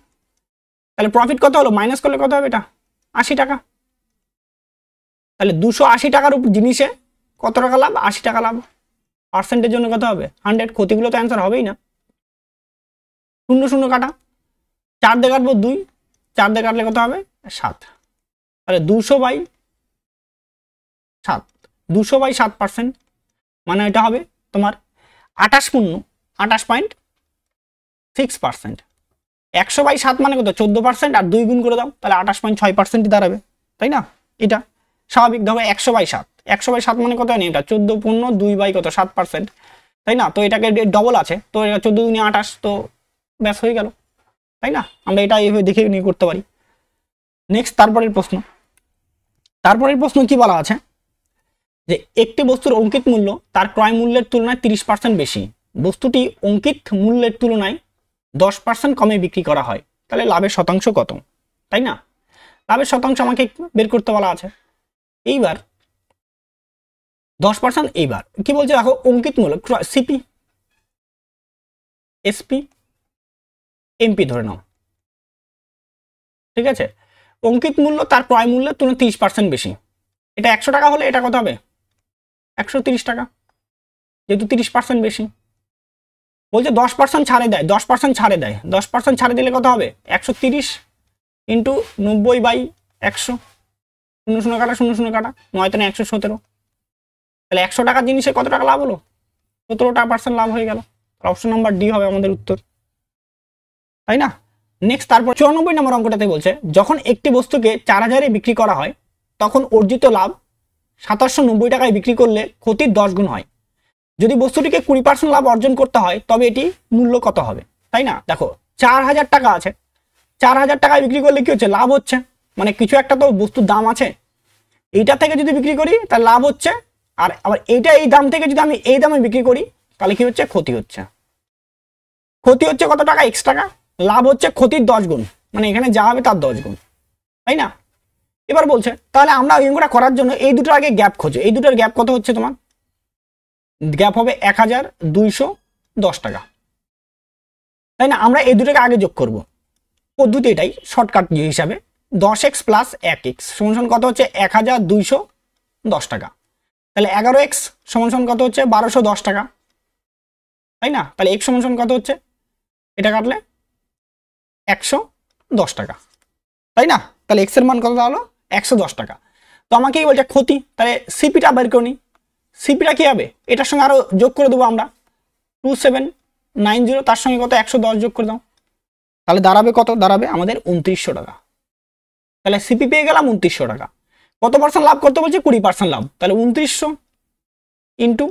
তাহলে প্রফিট কত হলো, মাইনাস করলে কত হবে, এটা 80 টাকা। তাহলে 280 টাকার উপর জিনিসে কত টাকা লাভ, 80 টাকা লাভ। পার্সেন্টের জন্য কত হবে, 100। ক্ষতিগুলো তো অ্যান্সার হবেই না, শূন্য শূন্য কাটা, 4 দিয়ে কাটবো 2, 4 দিয়ে কাটলে কত হবে, 7। তাহলে 200/7, 200/7%, মানে এটা হবে তোমার 28.6%। 100/7 মানে কত, 14%, আর 2 গুণ করে দাও, তাহলে 28.6% দাঁড়াবে, তাই না? এটা স্বাভাবিক। দেখো 100/7, 100/7 মানে কত নেই, এটা 14, 15, 2 বাই কত, 7%, তাই না? তো এটাকে ডবল আছে, তো এটা 14 দুগুণে 28, তো ব্যাস হয়ে গেল, তাই না? আমরা এটা এইভাবে দেখে নিয়ে করতে পারি। নেক্সট তারপরের প্রশ্ন, তারপরের প্রশ্ন কি বলা আছে, যে একটি বস্তুর অঙ্কিত মূল্য তার ক্রয় মূল্যের তুলনায় 30% বেশি, বস্তুটি অঙ্কিত মূল্যের তুলনায় 10% কমে বিক্রি করা হয়, তাহলে লাভের শতাংশ কত, তাই না? লাভের শতাংশ আমাকে বের করতে বলা আছে। এইবার 10%, এইবার কি বলছে দেখো, অঙ্কিত মূল্য, সিপি, এসপি, এমপি ধরে নাও, ঠিক আছে? অঙ্কিত মূল্য তার ক্রয় মূল্যের তুলনায় 30% বেশি, এটা 100 টাকা হলে এটা কত হবে, 130 টাকা, যেহেতু 30% বেশি। বলছে 10% ছাড়ে দেয়, 10% ছাড়ে দেয়, 10% ছাড়ে দিলে কত হবে, 130 ইন্টু 90/100, শূন্য শূন্য কাটা, শূন্য শূন্য কাটা, 9 × 117। তাহলে 100 টাকার জিনিসে কত টাকা লাভ হলো, 17% লাভ হয়ে গেল। অপশন নাম্বার ডি হবে আমাদের উত্তর, তাই না? নেক্সট তারপর 94 নম্বর অঙ্কটাতে বলছে, যখন একটি বস্তুকে 4000-এ বিক্রি করা হয়, তখন অর্জিত লাভ 2790 টাকায় বিক্রি করলে ক্ষতির 10 গুণ হয়। যদি বস্তুটিকে 20% লাভ অর্জন করতে হয়, তবে এটি মূল্য কত হবে, তাই না? দেখো 4000 টাকা আছে, 4000 টাকায় বিক্রি করলে কি হচ্ছে, লাভ হচ্ছে, মানে কিছু একটা তো বস্তুর দাম আছে, এইটা থেকে যদি বিক্রি করি তাহলে লাভ হচ্ছে, আর আবার এইটা এই দাম থেকে যদি আমি এই দামে বিক্রি করি তাহলে কি হচ্ছে, ক্ষতি হচ্ছে। ক্ষতি হচ্ছে কত টাকা, x টাকা, লাভ হচ্ছে ক্ষতির 10 গুণ, মানে এখানে যা হবে তার 10 গুণ, তাই না? এবার বলছে তাহলে আমরা অঙ্কটা করার জন্য এই দুটোর আগে গ্যাপ খোঁজো। এই দুটোর গ্যাপ কত হচ্ছে তোমার, গ্যাপ হবে 1210 টাকা, তাই না? আমরা এই দুটোকে আগে যোগ করব, পদ্ধতি এটাই শর্টকাট হিসাবে। 10x + 1x সমান কত হচ্ছে, 1210 টাকা। তাহলে 11x সমান কত হচ্ছে, 1210 টাকা, তাই না? তাহলে x সমান কত হচ্ছে, এটা কাটলে 110 টাকা, তাই না? তাহলে x এর মান কত হলো, 110 টাকা। তো আমাকে কি বলছে, ক্ষতি, তাহলে সিপিটা বের করে নি। সিপিটা কি হবে, এটার সঙ্গে আরো যোগ করে দেবো আমরা, 2790, তার সঙ্গে কত, 110 যোগ করে দাও, তাহলে দাঁড়াবে কত, দাঁড়াবে আমাদের 2900 টাকা। তাহলে সিপি পেয়ে গেলাম 2900 টাকা। কত পার্সেন্ট লাভ করতে বলছে, 20% লাভ, তাহলে 2900 ইন্টু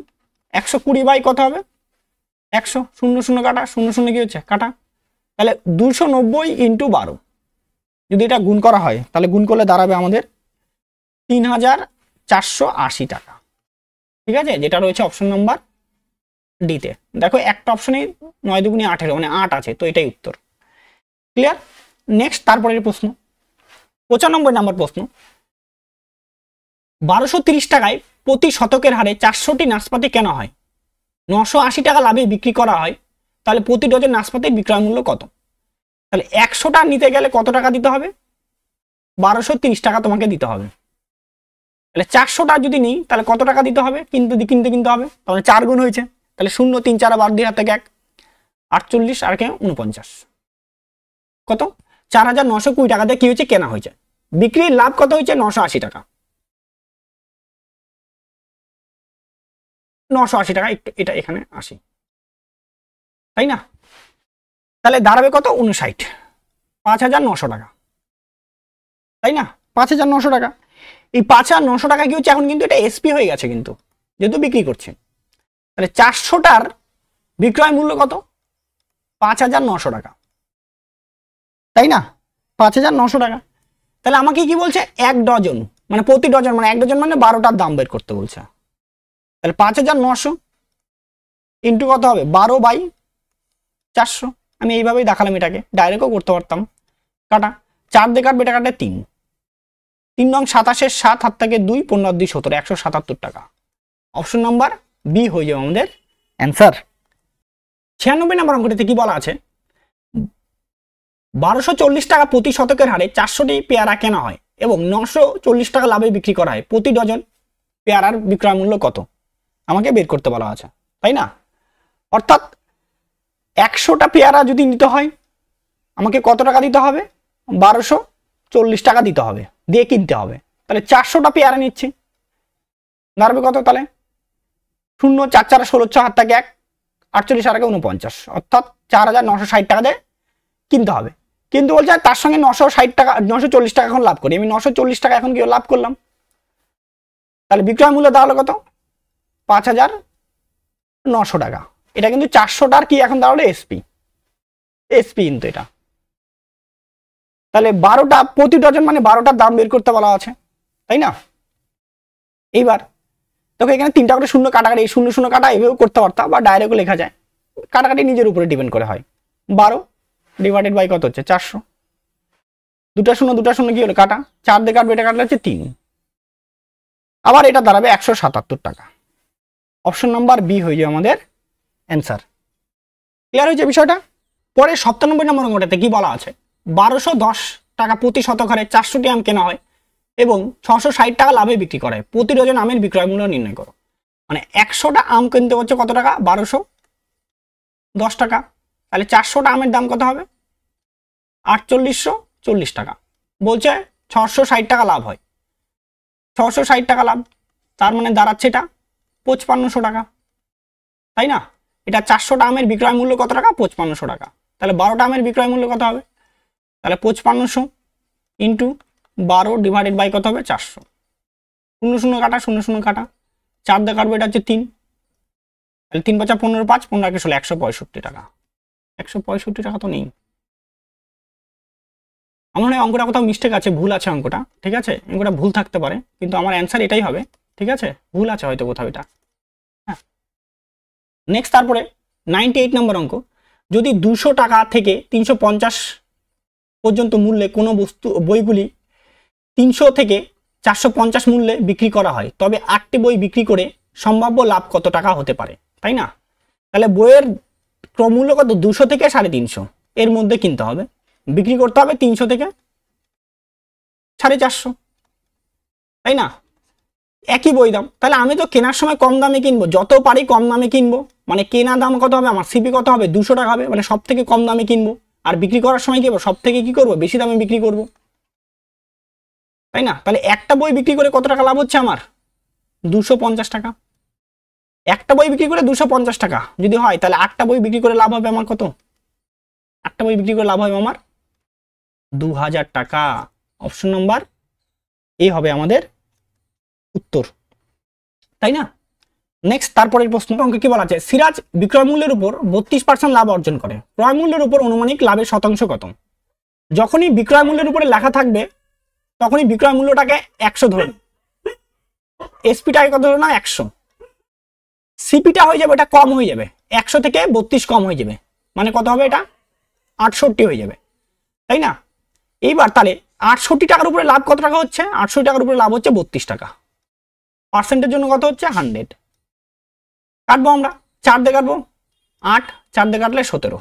120 বাই কত হবে, 100, শূন্য শূন্য কাটা, শূন্য শূন্য কি হচ্ছে, কাটা, তাহলে 290 ইন্টু 12, যদি এটা গুণ করা হয় তাহলে গুণ করলে দাঁড়াবে আমাদের 3480 টাকা, ঠিক আছে, যেটা রয়েছে অপশন নাম্বার ডিতে। দেখো একটা অপশনে 9 দুগুণে 18 মানে 8 আছে, তো এটাই উত্তর। ক্লিয়ার? নেক্সট তারপরের প্রশ্ন, 95 নম্বর প্রশ্ন। 1230 টাকায় প্রতি শতকের হারে 400টি নাশপাতি কেনা হয়, 980 টাকা লাভে বিক্রি করা হয়, তাহলে প্রতি ডজন নাশপাতির বিক্রয় মূল্য কত? তাহলে 100টা নিতে গেলে কত টাকা দিতে হবে? 1230 টাকা তোমাকে দিতে হবে। তাহলে 400টা যদি নিই তাহলে কত টাকা দিতে হবে? কিনতে হবে, তাহলে 4 গুণ হয়েছে, তাহলে 0 3 4 বার 2 হাত থেকে 1 48 আর কে 49, কত? 4920 টাকা দিয়ে কি হয়েছে? কেনা হয়েছে। বিক্রির লাভ কত হয়েছে? 980 টাকা। 980 টাকা, একটু এটা এখানে আসি, তাই না? তাহলে দাঁড়াবে কত? 59, 5900 টাকা, তাই না? 5900 টাকা। এই 5900 টাকা কি হচ্ছে? এখন কিন্তু এটা এসপি হয়ে গেছে, কিন্তু যেহেতু বিক্রি করছে। তাহলে 400টার বিক্রয় মূল্য কত? 5900 টাকা, তাই না? 5900 টাকা। তাহলে আমাকে কি বলছে? 1 ডজন মানে প্রতি ডজন, মানে 1 ডজন মানে 12টার দাম বের করতে বলছে। তাহলে 5900 ইন্টু কত হবে? 12/400। আমি এইভাবেই দেখালাম, এটাকে ডাইরেক্টও করতে পারতাম। কাটা 4 দিয়ে কাটবে, এটা কাটে 3, 3 নং 27 7 হাত থেকে 2 15 2 17, 177 টাকা। অপশন নাম্বার বি হয়ে যাবে আমাদের অ্যান্সার। 96 নম্বর অঙ্কটিতে কি বলা আছে? 1240 টাকা প্রতি শতকের হারে 400টি পেয়ারা কেনা হয় এবং 940 টাকা লাভে বিক্রি করা হয়, প্রতি ডজন পেয়ারার বিক্রয় মূল্য কত? আমাকে বের করতে বলা আছে, তাই না? অর্থাৎ 100টা পেয়ারা যদি নিতে হয় আমাকে কত টাকা দিতে হবে? 1240 টাকা দিতে হবে, দিয়ে কিনতে হবে। তাহলে 400টা পেয়ারা নিচ্ছি, দাঁড়াবে কত? তাহলে 0 4 4 16 হাত থেকে 1 48 আর 49, অর্থাৎ 4960 টাকা দিয়ে কিনতে হবে। কিন্তু বলছে তার সঙ্গে 960 টাকা 940 টাকা এখন লাভ করি, আমি 940 টাকা এখন কি লাভ করলাম। তাহলে বিক্রয় মূল্য দাঁড়ালো কত? 5900 টাকা। এটা কিন্তু 400টার কি এখন দাঁড়ালো? এসপি কিন্তু এটা। তাহলে 12টা প্রতি ডজন মানে 12টার দাম বের করতে বলা আছে, তাই না? এইবার দেখো এখানে 3টা করে শূন্য কাটাকাটি, 0 0 কাটা এভাবেও করতে পারতাম, বা ডাইরেক্টও লেখা যায়। কাটাকাটি নিজের উপরে ডিপেন্ড করে হয়। 12 ডিভাইডেড বাই কত হচ্ছে? 400। 2টা শূন্য কি হলো? কাটা 4 দিয়ে কাটবে, এটা কাটলে হচ্ছে 3। আবার এটা দাঁড়াবে 177 টাকা। অপশন নাম্বার বি হয়ে যাবে আমাদের অ্যান্সার। ক্লিয়ার হয়েছে বিষয়টা? পরে 97 নম্বর অঙ্কটাতে কি বলা আছে? 1210 টাকা প্রতি শতক হারে 400টি আম কেনা হয় এবং 660 টাকা লাভে বিক্রি করা হয়, প্রতি ডজন আমের বিক্রয় মূল্য নির্ণয় করো। মানে 100টা আম কিনতে হচ্ছে কত টাকা? 1210 টাকা। তাহলে 400টা আমের দাম কত হবে? 4840 টাকা। বলছে 660 টাকা লাভ হয়, 660 টাকা লাভ, তার মানে দাঁড়াচ্ছে এটা 5500 টাকা, তাই না? এটা 400টা আমের বিক্রয় মূল্য কত টাকা? 5500 টাকা। তাহলে 12টা আমের বিক্রয় মূল্য কত হবে? তাহলে 5500 ইন্টু 12 ডিভাইডেড বাই কত হবে? 400। 0 0 কাটা 0 0 কাটা, 4 দিয়ে কাটবে, এটা হচ্ছে 3। তাহলে 3 5 15 5 15 কে 16 165 টাকা। 165 টাকা তো নেই, আমার মনে হয় অঙ্কটা কোথাও মিস্টেক আছে, ভুল আছে অঙ্কটা, ঠিক আছে? অঙ্কটা ভুল থাকতে পারে, কিন্তু আমার অ্যান্সার এটাই হবে, ঠিক আছে? ভুল আছে হয়তো কোথাও এটা। হ্যাঁ, নেক্সট তারপরে 98 নম্বর অঙ্ক। যদি 200 টাকা থেকে 350 পর্যন্ত মূল্যে কোনো বইগুলি 300 থেকে 450 মূল্যে বিক্রি করা হয়, তবে 8টি বই বিক্রি করে সম্ভাব্য লাভ কত টাকা হতে পারে, তাই না? তাহলে বইয়ের ক্রমমূল্য কত? 200 থেকে 350 এর মধ্যে কিনতে হবে, বিক্রি করতে হবে 300 থেকে 450, তাই না? একই বই দাম। তাহলে আমি তো কেনার সময় কম দামে কিনবো, যত পারি কম দামে কিনবো। মানে কেনা দাম কত হবে আমার? সিপি কত হবে? 200 টাকা হবে, মানে সব থেকে কম দামে কিনবো। আর বিক্রি করার সময় কি সব থেকে কি করবো? বেশি দামে বিক্রি করবো, তাই না? তাহলে একটা বই বিক্রি করে কত টাকা লাভ হচ্ছে আমার? 250 টাকা। একটা বই বিক্রি করে 250 টাকা যদি হয়, তাহলে 8টা বই বিক্রি করে লাভ হবে আমার কত? 8টা বই বিক্রি করে লাভ হবে আমার 2000 টাকা। অপশন নাম্বার এ হবে আমাদের উত্তর, তাই না? নেক্সট তারপরের প্রশ্ন অঙ্কে কি বলা আছে? সিরাজ বিক্রয় মূল্যের উপর 32% লাভ অর্জন করে, ক্রয় মূল্যের উপর অনুমানিক লাভের শতাংশ কত? যখনই বিক্রয় মূল্যের উপরে লেখা থাকবে তখনই বিক্রয় মূল্যটাকে 100 ধরে, এসপিটাকে কত ধরে না? 100। সিপিটা হয়ে যাবে, এটা কম হয়ে যাবে, 100 থেকে 32 কম হয়ে যাবে, মানে কত হবে, এটা 68 হয়ে যাবে, তাই না? এইবার তাহলে 68 টাকার উপরে লাভ কত টাকা হচ্ছে? 68 টাকার উপরে লাভ হচ্ছে 32 টাকা। পার্সেন্টের জন্য কত হচ্ছে? 100। কাটবো আমরা, 4 দিয়ে কাটবো, 8, 4 দিয়ে কাটলে 17,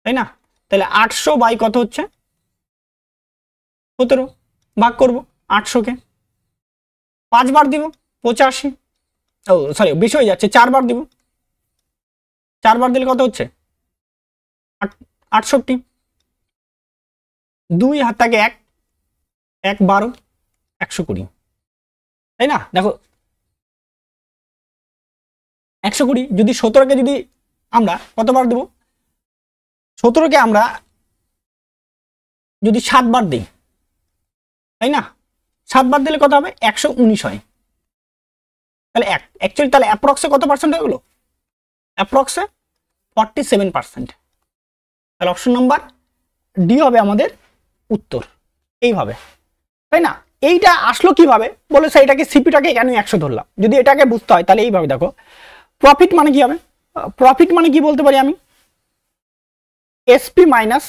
তাই না? তাহলে 800 বাই কত হচ্ছে? 17, ভাগ করব 800 কে, 5 বার দিব 85, ও সরি বেশি হয়ে যাচ্ছে, 4 বার দিব, 4 বার দিলে কত হচ্ছে? 68। 2 হাত থাকে 1, 1 12, 120, তাই না? দেখো 120 যদি 17কে যদি আমরা কতবার দেব? 17কে আমরা যদি 7 বার দিই, তাই না? 7 বার দিলে কত হবে? 119 হয়। তাহলে অ্যাকচুয়ালি তাহলে অ্যাপ্রক্সে কত পার্সেন্ট হয়ে গেল? অ্যাপ্রক্সে 47%। তাহলে অপশন নাম্বার ডি হবে আমাদের উত্তর, এইভাবে, তাই না? এইটা আসলো কিভাবে বলে, সেইটাকে সিপিটাকে কেন 100 ধরলাম, যদি এটাকে বুঝতে হয় তাহলে এইভাবে দেখো। প্রফিট মানে কি হবে? প্রফিট মানে কি বলতে পারি আমি? SP minus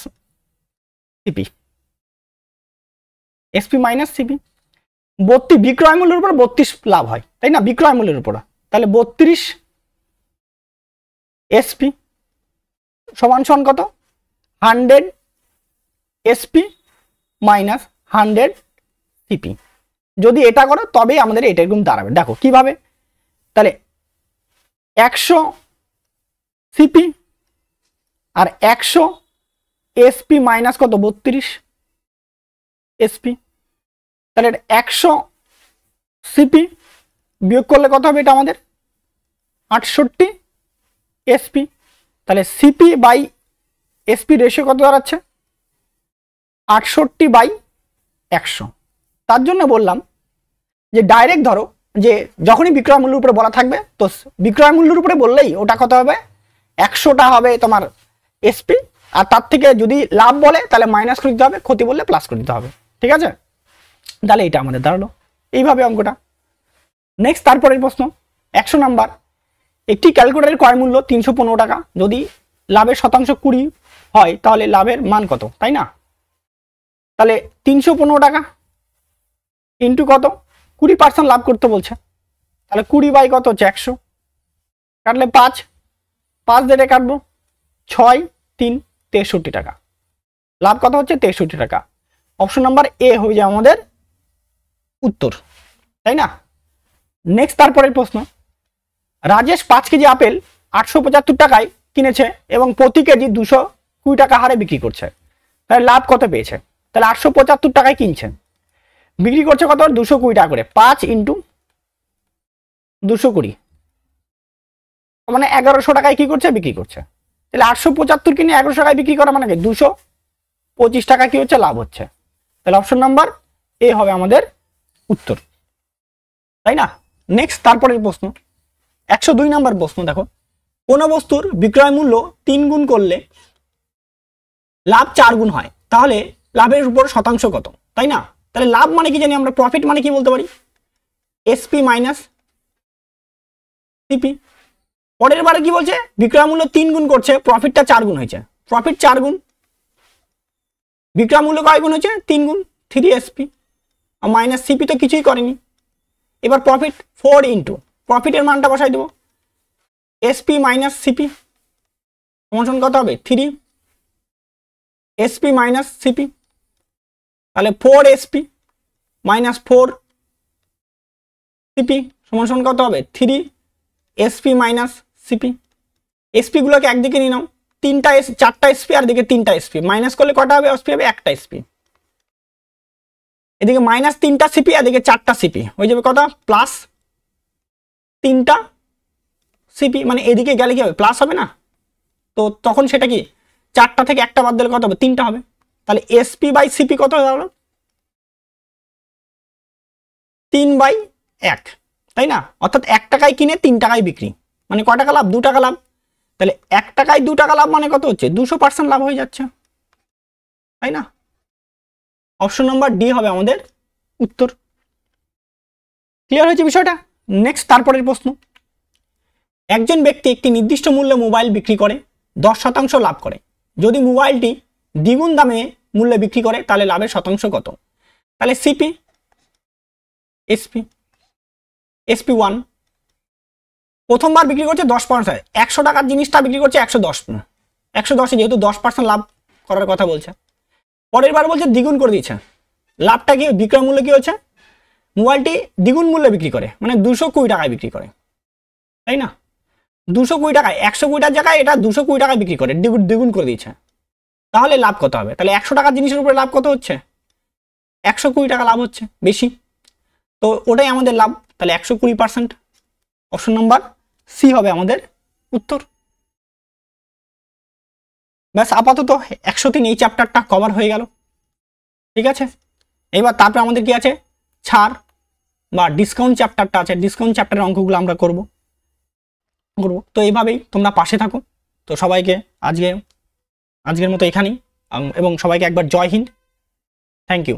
CP, SP minus CP. 32 বিক্রয় মূল্যের উপর 32 লাভ হয়, তাই না? বিক্রয় মূল্যের উপর, তাহলে 32 এসপি সমান সমান কত? 100 এসপি মাইনাস 100 সিপি। যদি এটা করো তবেই আমাদের এটা এরকম দাঁড়াবে। দেখো কিভাবে, তাহলে 100 সিপি আর 100 এসপি মাইনাস কত? 32 এসপি। তাহলে 100 সিপি বিয়োগ করলে কত হবে? এটা আমাদের 68 এসপি। তাহলে সিপি বাই এসপি রেশিও কত দাঁড়াচ্ছে? 68/100। তার জন্য বললাম যে ডাইরেক্ট ধরো যে যখনই বিক্রয় মূল্যের উপরে বলা থাকবে, তো বিক্রয় মূল্যের উপরে বললেই ওটা কত হবে? 100টা হবে তোমার এসপি, আর তার থেকে যদি লাভ বলে তাহলে মাইনাস করে দিতে হবে, ক্ষতি বললে প্লাস করে দিতে হবে, ঠিক আছে? তাহলে এটা আমাদের দাঁড়ালো এইভাবে অঙ্কটা। নেক্সট তারপরের প্রশ্ন 100 নাম্বার। একটি ক্যালকুলেটরের ক্রয় মূল্য 315 টাকা, যদি লাভের শতাংশ 20 হয় তাহলে লাভের মান কত, তাই না? তাহলে 315 টাকা ইন্টু কত? 20% লাভ করতে বলছে, তাহলে 20 বাই কত হচ্ছে? 100, কাটলে 5, 5 দিয়ে কাটবো 6, 3, 63 টাকা। লাভ কত হচ্ছে? 63 টাকা। অপশন নাম্বার এ হয়ে যায় আমাদের উত্তর, তাই না? নেক্সট তারপরের প্রশ্ন, রাজেশ 5 কেজি আপেল 875 টাকায় কিনেছে এবং প্রতি কেজি 220 টাকা হারে বিক্রি করছে, তাহলে লাভ কত পেয়েছে? তাহলে 875 টাকায় কিনছে, বিক্রি করছে কত? 220 টাকা করে। 5 ইন্টু 220 মানে 1100 টাকায় কি করছে? বিক্রি করছে। তাহলে 875 কিনে 1100 টাকায় বিক্রি করা মানে কি 225 টাকা কি হচ্ছে? লাভ হচ্ছে। তাহলে অপশন নাম্বার এ হবে আমাদের উত্তর, তাই না? নেক্সট তারপরের প্রশ্ন 102 নাম্বার প্রশ্ন। দেখো, কোন বস্তুর বিক্রয় মূল্য 3 গুণ করলে লাভ 4 গুণ হয়, তাহলে লাভের উপর শতাংশ কত, তাই না? তাহলে লাভ মানে কি জানি আমরা? প্রফিট মানে কি বলতে পারি? SP minus CP. পরের বারে কি বলছে? বিক্রয় মূল্য 3 গুণ করছে, প্রফিটটা 4 গুণ হয়েছে। প্রফিট 4 গুণ, বিক্রয় মূল্য কয় গুণ হয়েছে? 3 গুণ, 3 এসপি আর মাইনাস সিপি তো কিছুই করেনি। এবার প্রফিট 4 ইন্টু প্রফিটের মানটা বসাই দেবো, এসপি মাইনাস সিপি সমান কত হবে? 3 এসপি মাইনাস সিপি। তাহলে 4 এসপি মাইনাস 4 সিপি সমান কত হবে? 3 এসপি মাইনাস সিপি। এসপি গুলোকে একদিকে নিয়ে নাও, 4টা এসপি আর দিকে 3টা এসপি, মাইনাস করলে কটা হবে? এসপি হবে 1টা এসপি। এদিকে মাইনাস 3টা সিপি আর এদিকে 4টা সিপি হয়ে যাবে কত? প্লাস 3টা সিপি, মানে এদিকে গেলে কি হবে? প্লাস হবে না? তো তখন সেটা কি 4টা থেকে 1টা বাদ দিলে কত হবে? 3টা হবে। তাহলে এসপি বাই সিপি কত হলো? 3/1, তাই না? অর্থাৎ 1 টাকায় কিনে 3 টাকায় বিক্রি, মানে কয় টাকা লাভ? 2 টাকা লাভ। তাহলে 1 টাকায় 2 টাকা লাভ মানে কত হচ্ছে? 200% লাভ হয়ে যাচ্ছে, তাই না? অপশন নাম্বার ডি হবে আমাদের উত্তর। ক্লিয়ার হয়েছে বিষয়টা? নেক্সট তারপরের প্রশ্ন একজন ব্যক্তি একটি নির্দিষ্ট মূল্যে মোবাইল বিক্রি করে 10% লাভ করে। যদি মোবাইলটি দ্বিগুণ দামে মূল্যে বিক্রি করে তাহলে লাভের শতাংশ কত? তাহলে সিপি, এসপি, SP1 প্রথমবার বিক্রি করছে 10%, 100 টাকার জিনিসটা বিক্রি করছে 110, যেহেতু 10% লাভ করার কথা বলছে। পরের বার বলছে দ্বিগুণ করে দিচ্ছে, লাভটা কি বিক্রয় মূল্য কি হচ্ছে? মোবাইলটি দ্বিগুণ মূল্যে বিক্রি করে, মানে 220 টাকায় বিক্রি করে, তাই না? 220 টাকায়, 120 টাকার জায়গায় এটা 220 টাকায় বিক্রি করে, দ্বিগুণ করে দিচ্ছে। তাহলে লাভ কত হবে? তাহলে 100 টাকার জিনিসের উপরে লাভ কত হচ্ছে? 120 টাকা লাভ হচ্ছে, বেশি। তো ওটাই আমাদের লাভ, তাহলে 120%। অপশন নাম্বার সি হবে আমাদের উত্তর। ব্যাস, আপাতত 103 এই চ্যাপ্টারটা কভার হয়ে গেল। ঠিক আছে, এবার তারপরে আমাদের কি আছে? ছাড় বা ডিসকাউন্ট চ্যাপ্টারটা আছে, ডিসকাউন্ট চ্যাপ্টারের অঙ্কগুলো আমরা করব। তো এইভাবেই তোমরা পাশে থাকো। তো সবাইকে আজকের মতো এখানেই, এবং সবাইকে একবার জয় হিন্দ। Thank you.